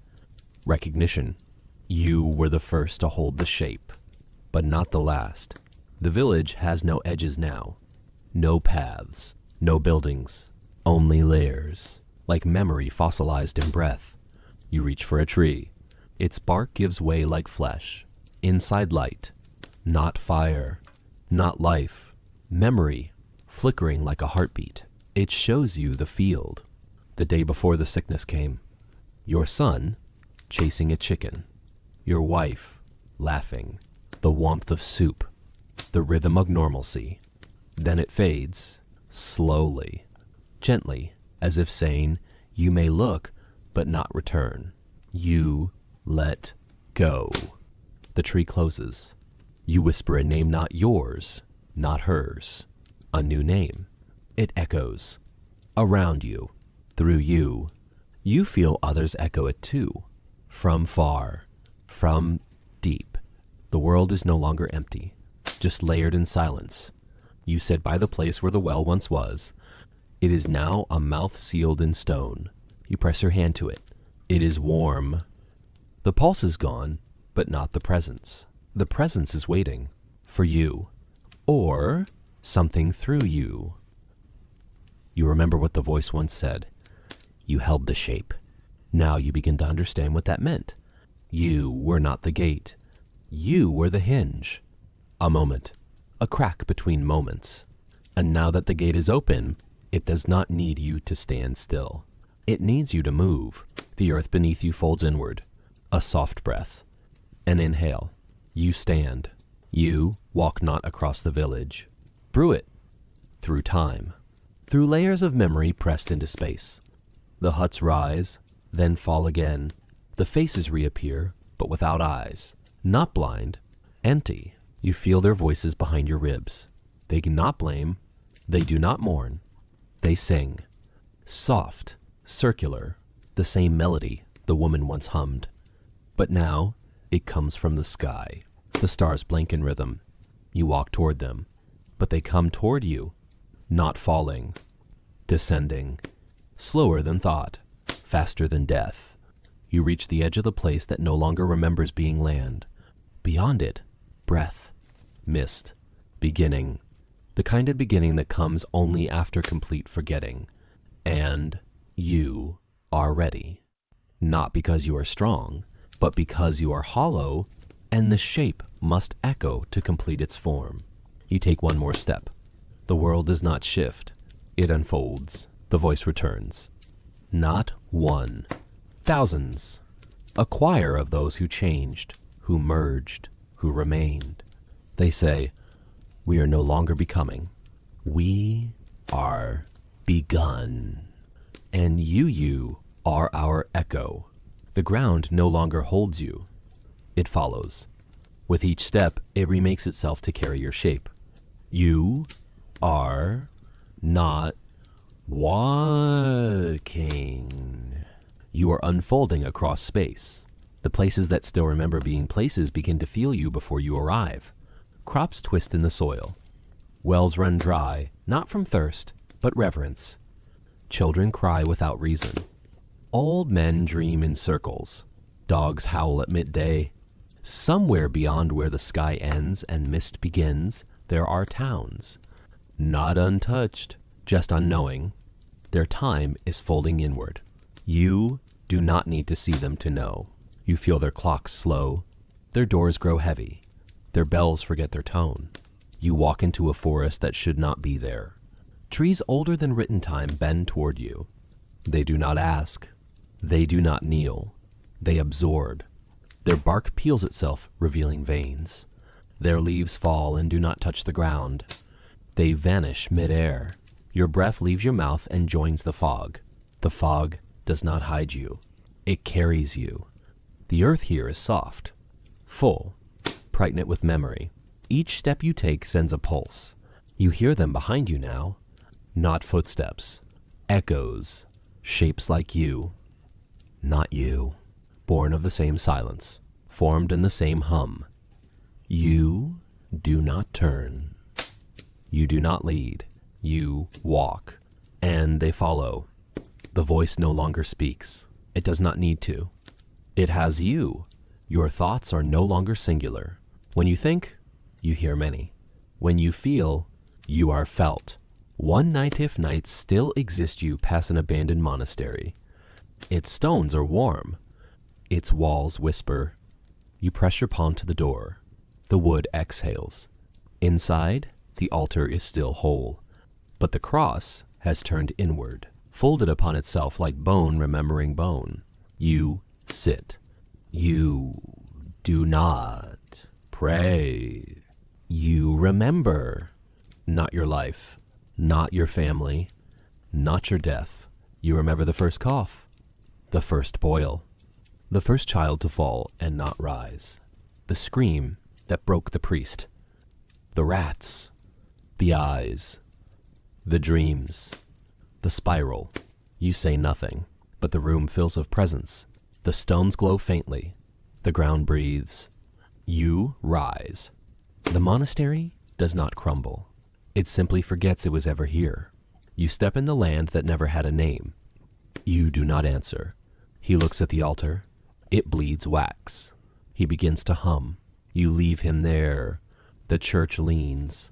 Recognition. You were the first to hold the shape. but not the last. The village has no edges now. No paths, no buildings, only layers, like memory fossilized in breath. You reach for a tree. Its bark gives way like flesh. Inside light, not fire, not life. Memory, flickering like a heartbeat. It shows you the field, the day before the sickness came. Your son, chasing a chicken. Your wife, laughing. The warmth of soup. The rhythm of normalcy. Then it fades, slowly, gently, as if saying, you may look, but not return. You let go. The tree closes. You whisper a name not yours, not hers. A new name. It echoes. Around you, through you. You feel others echo it too. From far, from deep. The world is no longer empty, just layered in silence. You sit by the place where the well once was. It is now a mouth sealed in stone. You press your hand to it. It is warm. The pulse is gone, but not the presence. The presence is waiting for you, or something through you. You remember what the voice once said. You held the shape. Now you begin to understand what that meant. You were not the gate. You were the hinge. A moment. A crack between moments. And now that the gate is open, it does not need you to stand still. It needs you to move. The earth beneath you folds inward. A soft breath. An inhale. You stand. You walk not across the village. Through it. Through time. Through layers of memory pressed into space. The huts rise, then fall again. The faces reappear, but without eyes. Not blind. Empty. You feel their voices behind your ribs. They do not blame. They do not mourn. They sing. Soft, circular, the same melody the woman once hummed. But now, it comes from the sky. The stars blink in rhythm. You walk toward them, but they come toward you, not falling, descending, slower than thought, faster than death. You reach the edge of the place that no longer remembers being land. Beyond it, breath. Mist, beginning, the kind of beginning that comes only after complete forgetting. And you are ready. Not because you are strong, but because you are hollow, and the shape must echo to complete its form. You take one more step. The world does not shift. It unfolds. The voice returns. Not one. Thousands. A choir of those who changed, who merged, who remained. They say, we are no longer becoming. We are begun. And you are our echo. The ground no longer holds you. It follows. With each step, it remakes itself to carry your shape. You are not walking. You are unfolding across space. The places that still remember being places begin to feel you before you arrive. Crops twist in the soil. Wells run dry, not from thirst, but reverence. Children cry without reason. Old men dream in circles. Dogs howl at midday. Somewhere beyond where the sky ends and mist begins, there are towns. Not untouched, just unknowing. Their time is folding inward. You do not need to see them to know. You feel their clocks slow. Their doors grow heavy. Their bells forget their tone. You walk into a forest that should not be there. Trees older than written time bend toward you. They do not ask. They do not kneel. They absorb. Their bark peels itself, revealing veins. Their leaves fall and do not touch the ground. They vanish mid-air. Your breath leaves your mouth and joins the fog. The fog does not hide you. It carries you. The earth here is soft, full, pregnant with memory. Each step you take sends a pulse. You hear them behind you now. Not footsteps. Echoes. Shapes like you. Not you. Born of the same silence. Formed in the same hum. You do not turn. You do not lead. You walk. And they follow. The voice no longer speaks. It does not need to. It has you. Your thoughts are no longer singular. When you think, you hear many. When you feel, you are felt. One night if nights still exist you pass an abandoned monastery. Its stones are warm. Its walls whisper. You press your palm to the door. The wood exhales. Inside, the altar is still whole, but the cross has turned inward, folded upon itself like bone remembering bone. You sit. You do not pray. You remember. Not your life, not your family, not your death. You remember the first cough, the first boil, the first child to fall and not rise, the scream that broke the priest, the rats, the eyes, the dreams, the spiral. You say nothing, but the room fills with presence. The stones glow faintly. The ground breathes. You rise. The monastery does not crumble. It simply forgets it was ever here. You step in the land that never had a name. You do not answer. He looks at the altar. It bleeds wax. He begins to hum. You leave him there. The church leans.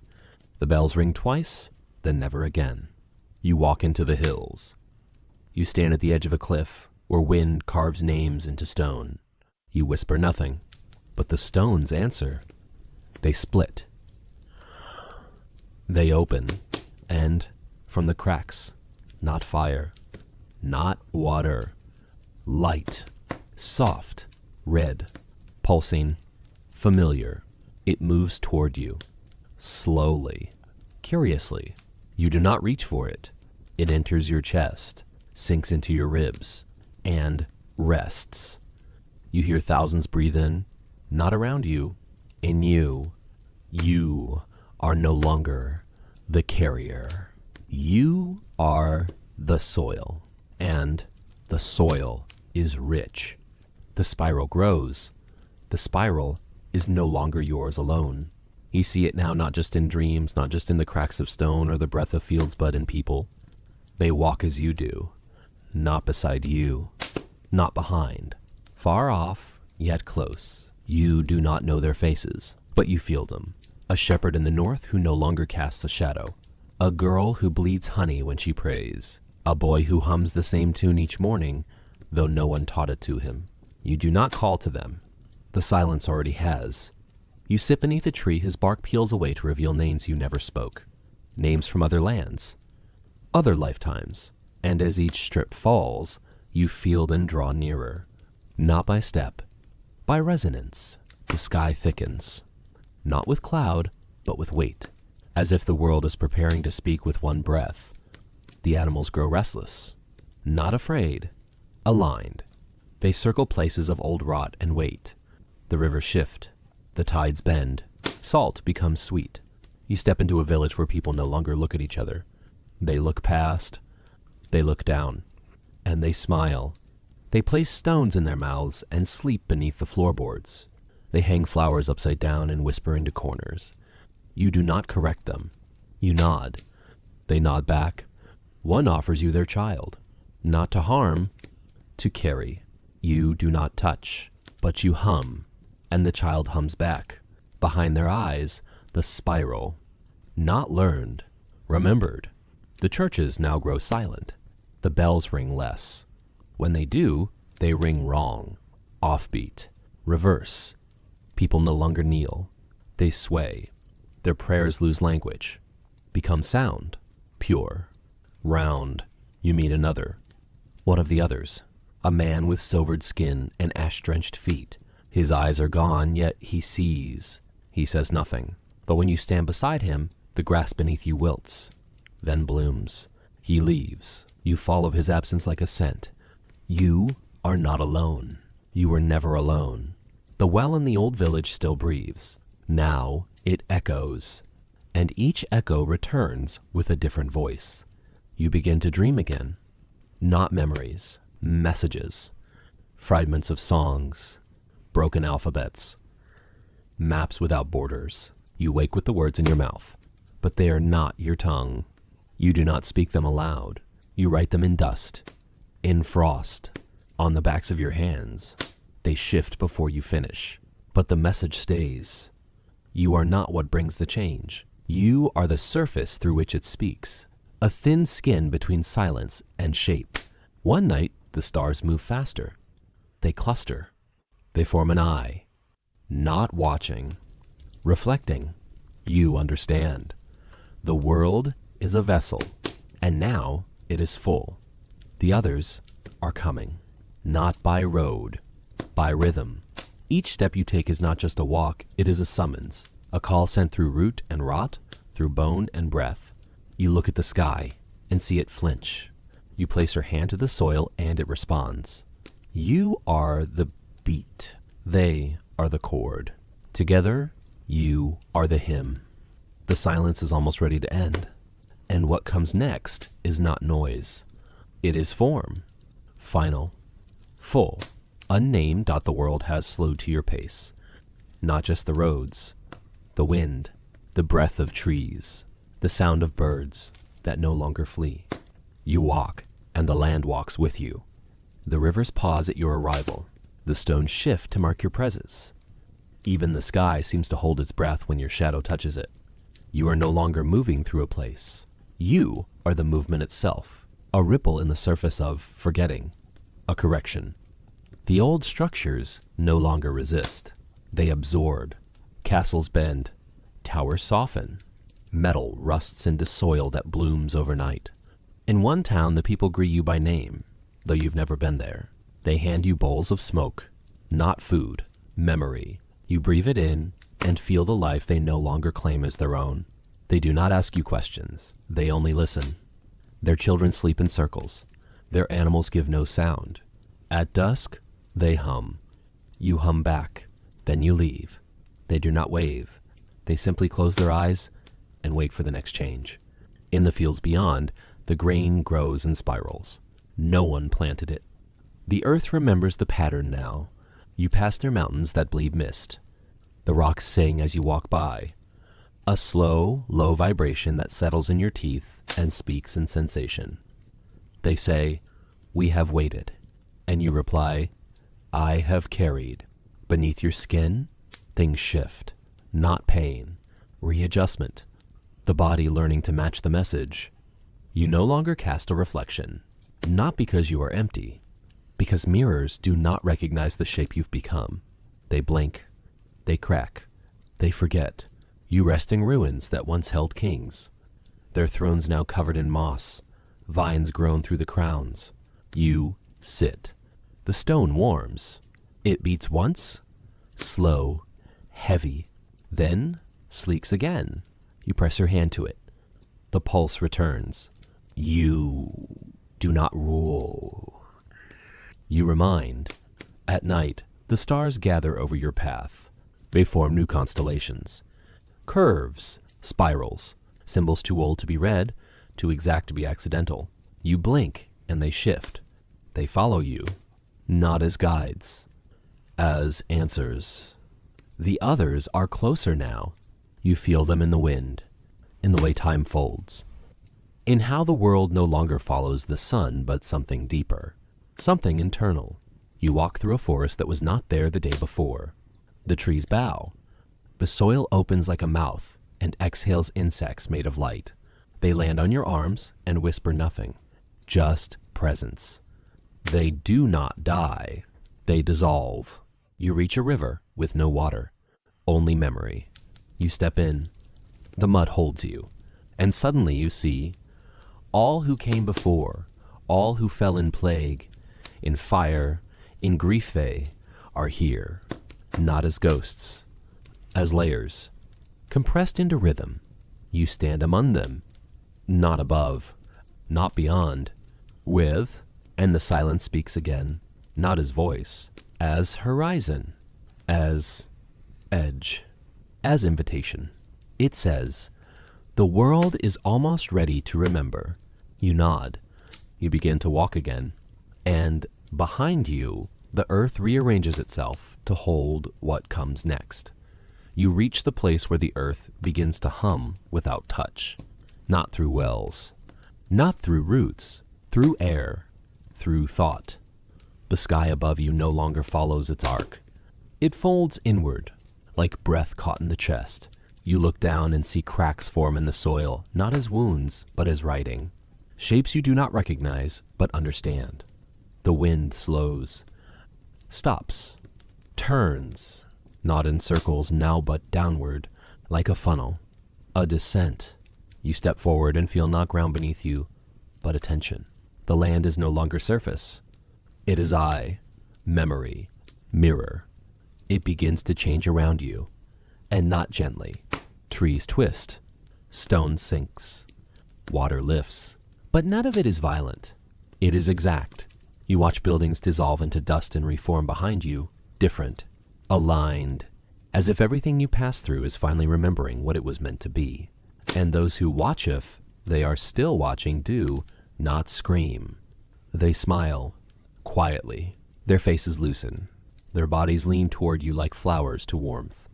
The bells ring twice, then never again. You walk into the hills. You stand at the edge of a cliff where wind carves names into stone. You whisper nothing, but the stones answer. They split. They open, and from the cracks, not fire, not water, light, soft, red, pulsing, familiar. It moves toward you, slowly, curiously. You do not reach for it. It enters your chest, sinks into your ribs, and rests. You hear thousands breathe in, not around you, in you. You are no longer the carrier. You are the soil, and the soil is rich. The spiral grows. The spiral is no longer yours alone. You see it now not just in dreams, not just in the cracks of stone or the breath of fields, but in people. They walk as you do, not beside you, not behind, far off, yet close. You do not know their faces, but you feel them. A shepherd in the north who no longer casts a shadow. A girl who bleeds honey when she prays. A boy who hums the same tune each morning, though no one taught it to him. You do not call to them. The silence already has. You sit beneath a tree, his bark peels away to reveal names you never spoke. Names from other lands, other lifetimes. And as each strip falls, you feel them draw nearer. Not by step, by resonance. The sky thickens. Not with cloud, but with weight, as if the world is preparing to speak with one breath. The animals grow restless, not afraid, aligned. They circle places of old rot and wait. The rivers shift, the tides bend, salt becomes sweet. You step into a village where people no longer look at each other. They look past, they look down, and they smile. They place stones in their mouths and sleep beneath the floorboards. They hang flowers upside down and whisper into corners. You do not correct them. You nod. They nod back. One offers you their child, not to harm, to carry. You do not touch, but you hum, and the child hums back. Behind their eyes, the spiral. Not learned, remembered. The churches now grow silent. The bells ring less. When they do, they ring wrong, offbeat, reverse. People no longer kneel. They sway. Their prayers lose language, become sound, pure. Round, you meet another. One of the others, a man with silvered skin and ash-drenched feet. His eyes are gone, yet he sees. He says nothing, but when you stand beside him, the grass beneath you wilts, then blooms. He leaves. You follow his absence like a scent. You are not alone. You were never alone. The well in the old village still breathes. Now it echoes, and each echo returns with a different voice. You begin to dream again. Not memories, messages, fragments of songs, broken alphabets, maps without borders. You wake with the words in your mouth, but they are not your tongue. You do not speak them aloud. You write them in dust, in frost, on the backs of your hands. They shift before you finish, but the message stays. You are not what brings the change. You are the surface through which it speaks, a thin skin between silence and shape. One night, the stars move faster. They cluster. They form an eye. Not watching, reflecting. You understand. The world is a vessel, and now it is full. The others are coming, not by road, by rhythm. Each step you take is not just a walk, it is a summons, a call sent through root and rot, through bone and breath. You look at the sky and see it flinch. You place your hand to the soil and it responds. You are the beat. They are the chord. Together, you are the hymn. The silence is almost ready to end. And what comes next is not noise. It is form. Final. Full. Unnamed. The world has slowed to your pace. Not just the roads, the wind, the breath of trees, the sound of birds that no longer flee. You walk, and the land walks with you. The rivers pause at your arrival. The stones shift to mark your presence. Even the sky seems to hold its breath when your shadow touches it. You are no longer moving through a place. You are the movement itself, a ripple in the surface of forgetting, a correction. The old structures no longer resist. They absorb. Castles bend. Towers soften. Metal rusts into soil that blooms overnight. In one town, the people greet you by name, though you've never been there. They hand you bowls of smoke, not food, memory. You breathe it in and feel the life they no longer claim as their own. They do not ask you questions. They only listen. Their children sleep in circles. Their animals give no sound. At dusk, they hum. You hum back. Then you leave. They do not wave. They simply close their eyes and wait for the next change. In the fields beyond, the grain grows and spirals. No one planted it. The earth remembers the pattern now. You pass near mountains that bleed mist. The rocks sing as you walk by. A slow, low vibration that settles in your teeth and speaks in sensation. They say, "We have waited." And you reply, "I have carried." Beneath your skin, things shift. Not pain, readjustment. The body learning to match the message. You no longer cast a reflection. Not because you are empty, because mirrors do not recognize the shape you've become. They blink. They crack. They forget. You rest in ruins that once held kings. Their thrones now covered in moss. Vines grown through the crowns. You sit. The stone warms. It beats once, slow, heavy, then sleeks again. You press your hand to it. The pulse returns. You do not rule. You remind. At night, the stars gather over your path. They form new constellations. Curves, spirals, symbols too old to be read, too exact to be accidental. You blink and they shift. They follow you, not as guides, as answers. The others are closer now. You feel them in the wind, in the way time folds, in how the world no longer follows the sun, but something deeper, something internal. You walk through a forest that was not there the day before. The trees bow. The soil opens like a mouth and exhales insects made of light. They land on your arms and whisper nothing, just presence. They do not die. They dissolve. You reach a river with no water, only memory. You step in. The mud holds you. And suddenly you see all who came before, all who fell in plague, in fire, in grief they are here, not as ghosts, as layers, compressed into rhythm. You stand among them, not above, not beyond, with, and the silence speaks again, not as voice, as horizon, as edge, as invitation. It says, "The world is almost ready to remember." You nod. You begin to walk again. And behind you, the earth rearranges itself to hold what comes next. You reach the place where the earth begins to hum without touch. Not through wells. Not through roots. Through air. Through thought. The sky above you no longer follows its arc. It folds inward, like breath caught in the chest. You look down and see cracks form in the soil, not as wounds, but as writing. Shapes you do not recognize, but understand. The wind slows, stops, turns, not in circles now but downward, like a funnel. A descent. You step forward and feel not ground beneath you, but attention. The land is no longer surface. It is eye, memory, mirror. It begins to change around you, and not gently. Trees twist, stone sinks, water lifts, but none of it is violent. It is exact. You watch buildings dissolve into dust and reform behind you, different, aligned, as if everything you pass through is finally remembering what it was meant to be. And those who watch, if they are still watching, do not scream. They smile, quietly. Their faces loosen. Their bodies lean toward you like flowers to warmth.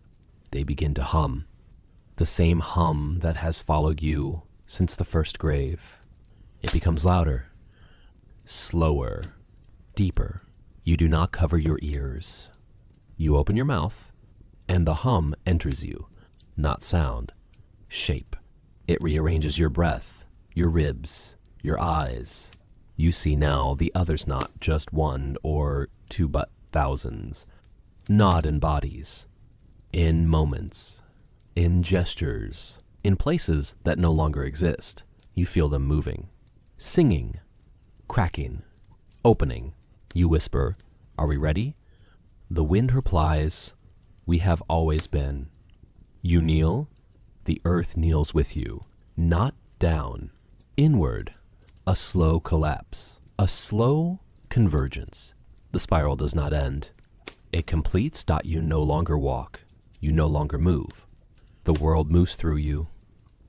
They begin to hum. The same hum that has followed you since the first grave. It becomes louder, slower, deeper. You do not cover your ears. You open your mouth, and the hum enters you, not sound, shape. It rearranges your breath, your ribs, your eyes. You see now the others, not just one or two but thousands, not in bodies, in moments, in gestures, in places that no longer exist. You feel them moving, singing, cracking, opening. You whisper, "Are we ready?" The wind replies, "We have always been." You kneel, the earth kneels with you, not down, inward. A slow collapse, a slow convergence. The spiral does not end. It completes. You no longer walk. You no longer move. The world moves through you.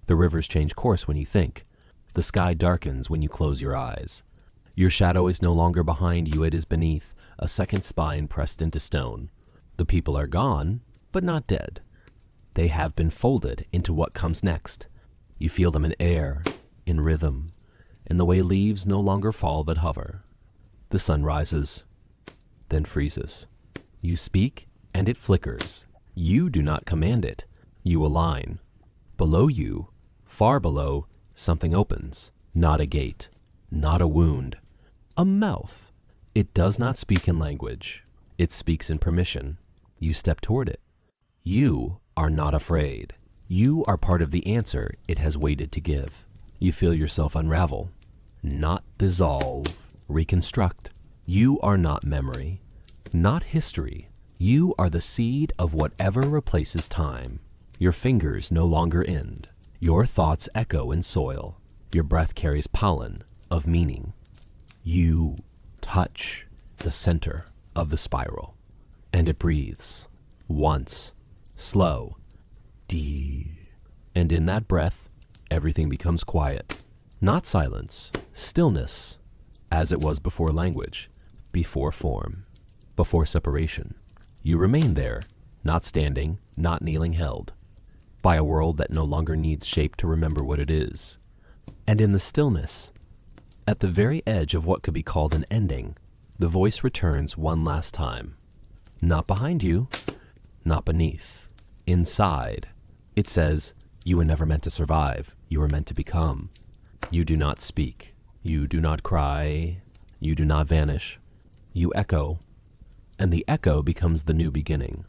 The rivers change course when you think. The sky darkens when you close your eyes. Your shadow is no longer behind you, it is beneath, a second spine pressed into stone. The people are gone, but not dead. They have been folded into what comes next. You feel them in air, in rhythm, in the way leaves no longer fall but hover. The sun rises, then freezes. You speak, and it flickers. You do not command it. You align. Below you, far below, something opens. Not a gate, not a wound, a mouth. It does not speak in language. It speaks in permission. You step toward it. You are not afraid. You are part of the answer it has waited to give. You feel yourself unravel, not dissolve, reconstruct. You are not memory, not history. You are the seed of whatever replaces time. Your fingers no longer end. Your thoughts echo in soil. Your breath carries pollen of meaning. You touch the center of the spiral, and it breathes once, slow, deep. And in that breath, everything becomes quiet. Not silence, stillness, as it was before language, before form, before separation. You remain there, not standing, not kneeling, held by a world that no longer needs shape to remember what it is. And in the stillness, at the very edge of what could be called an ending, the voice returns one last time. Not behind you, not beneath, inside. It says, "You were never meant to survive. You were meant to become." You do not speak. You do not cry. You do not vanish. You echo, and the echo becomes the new beginning.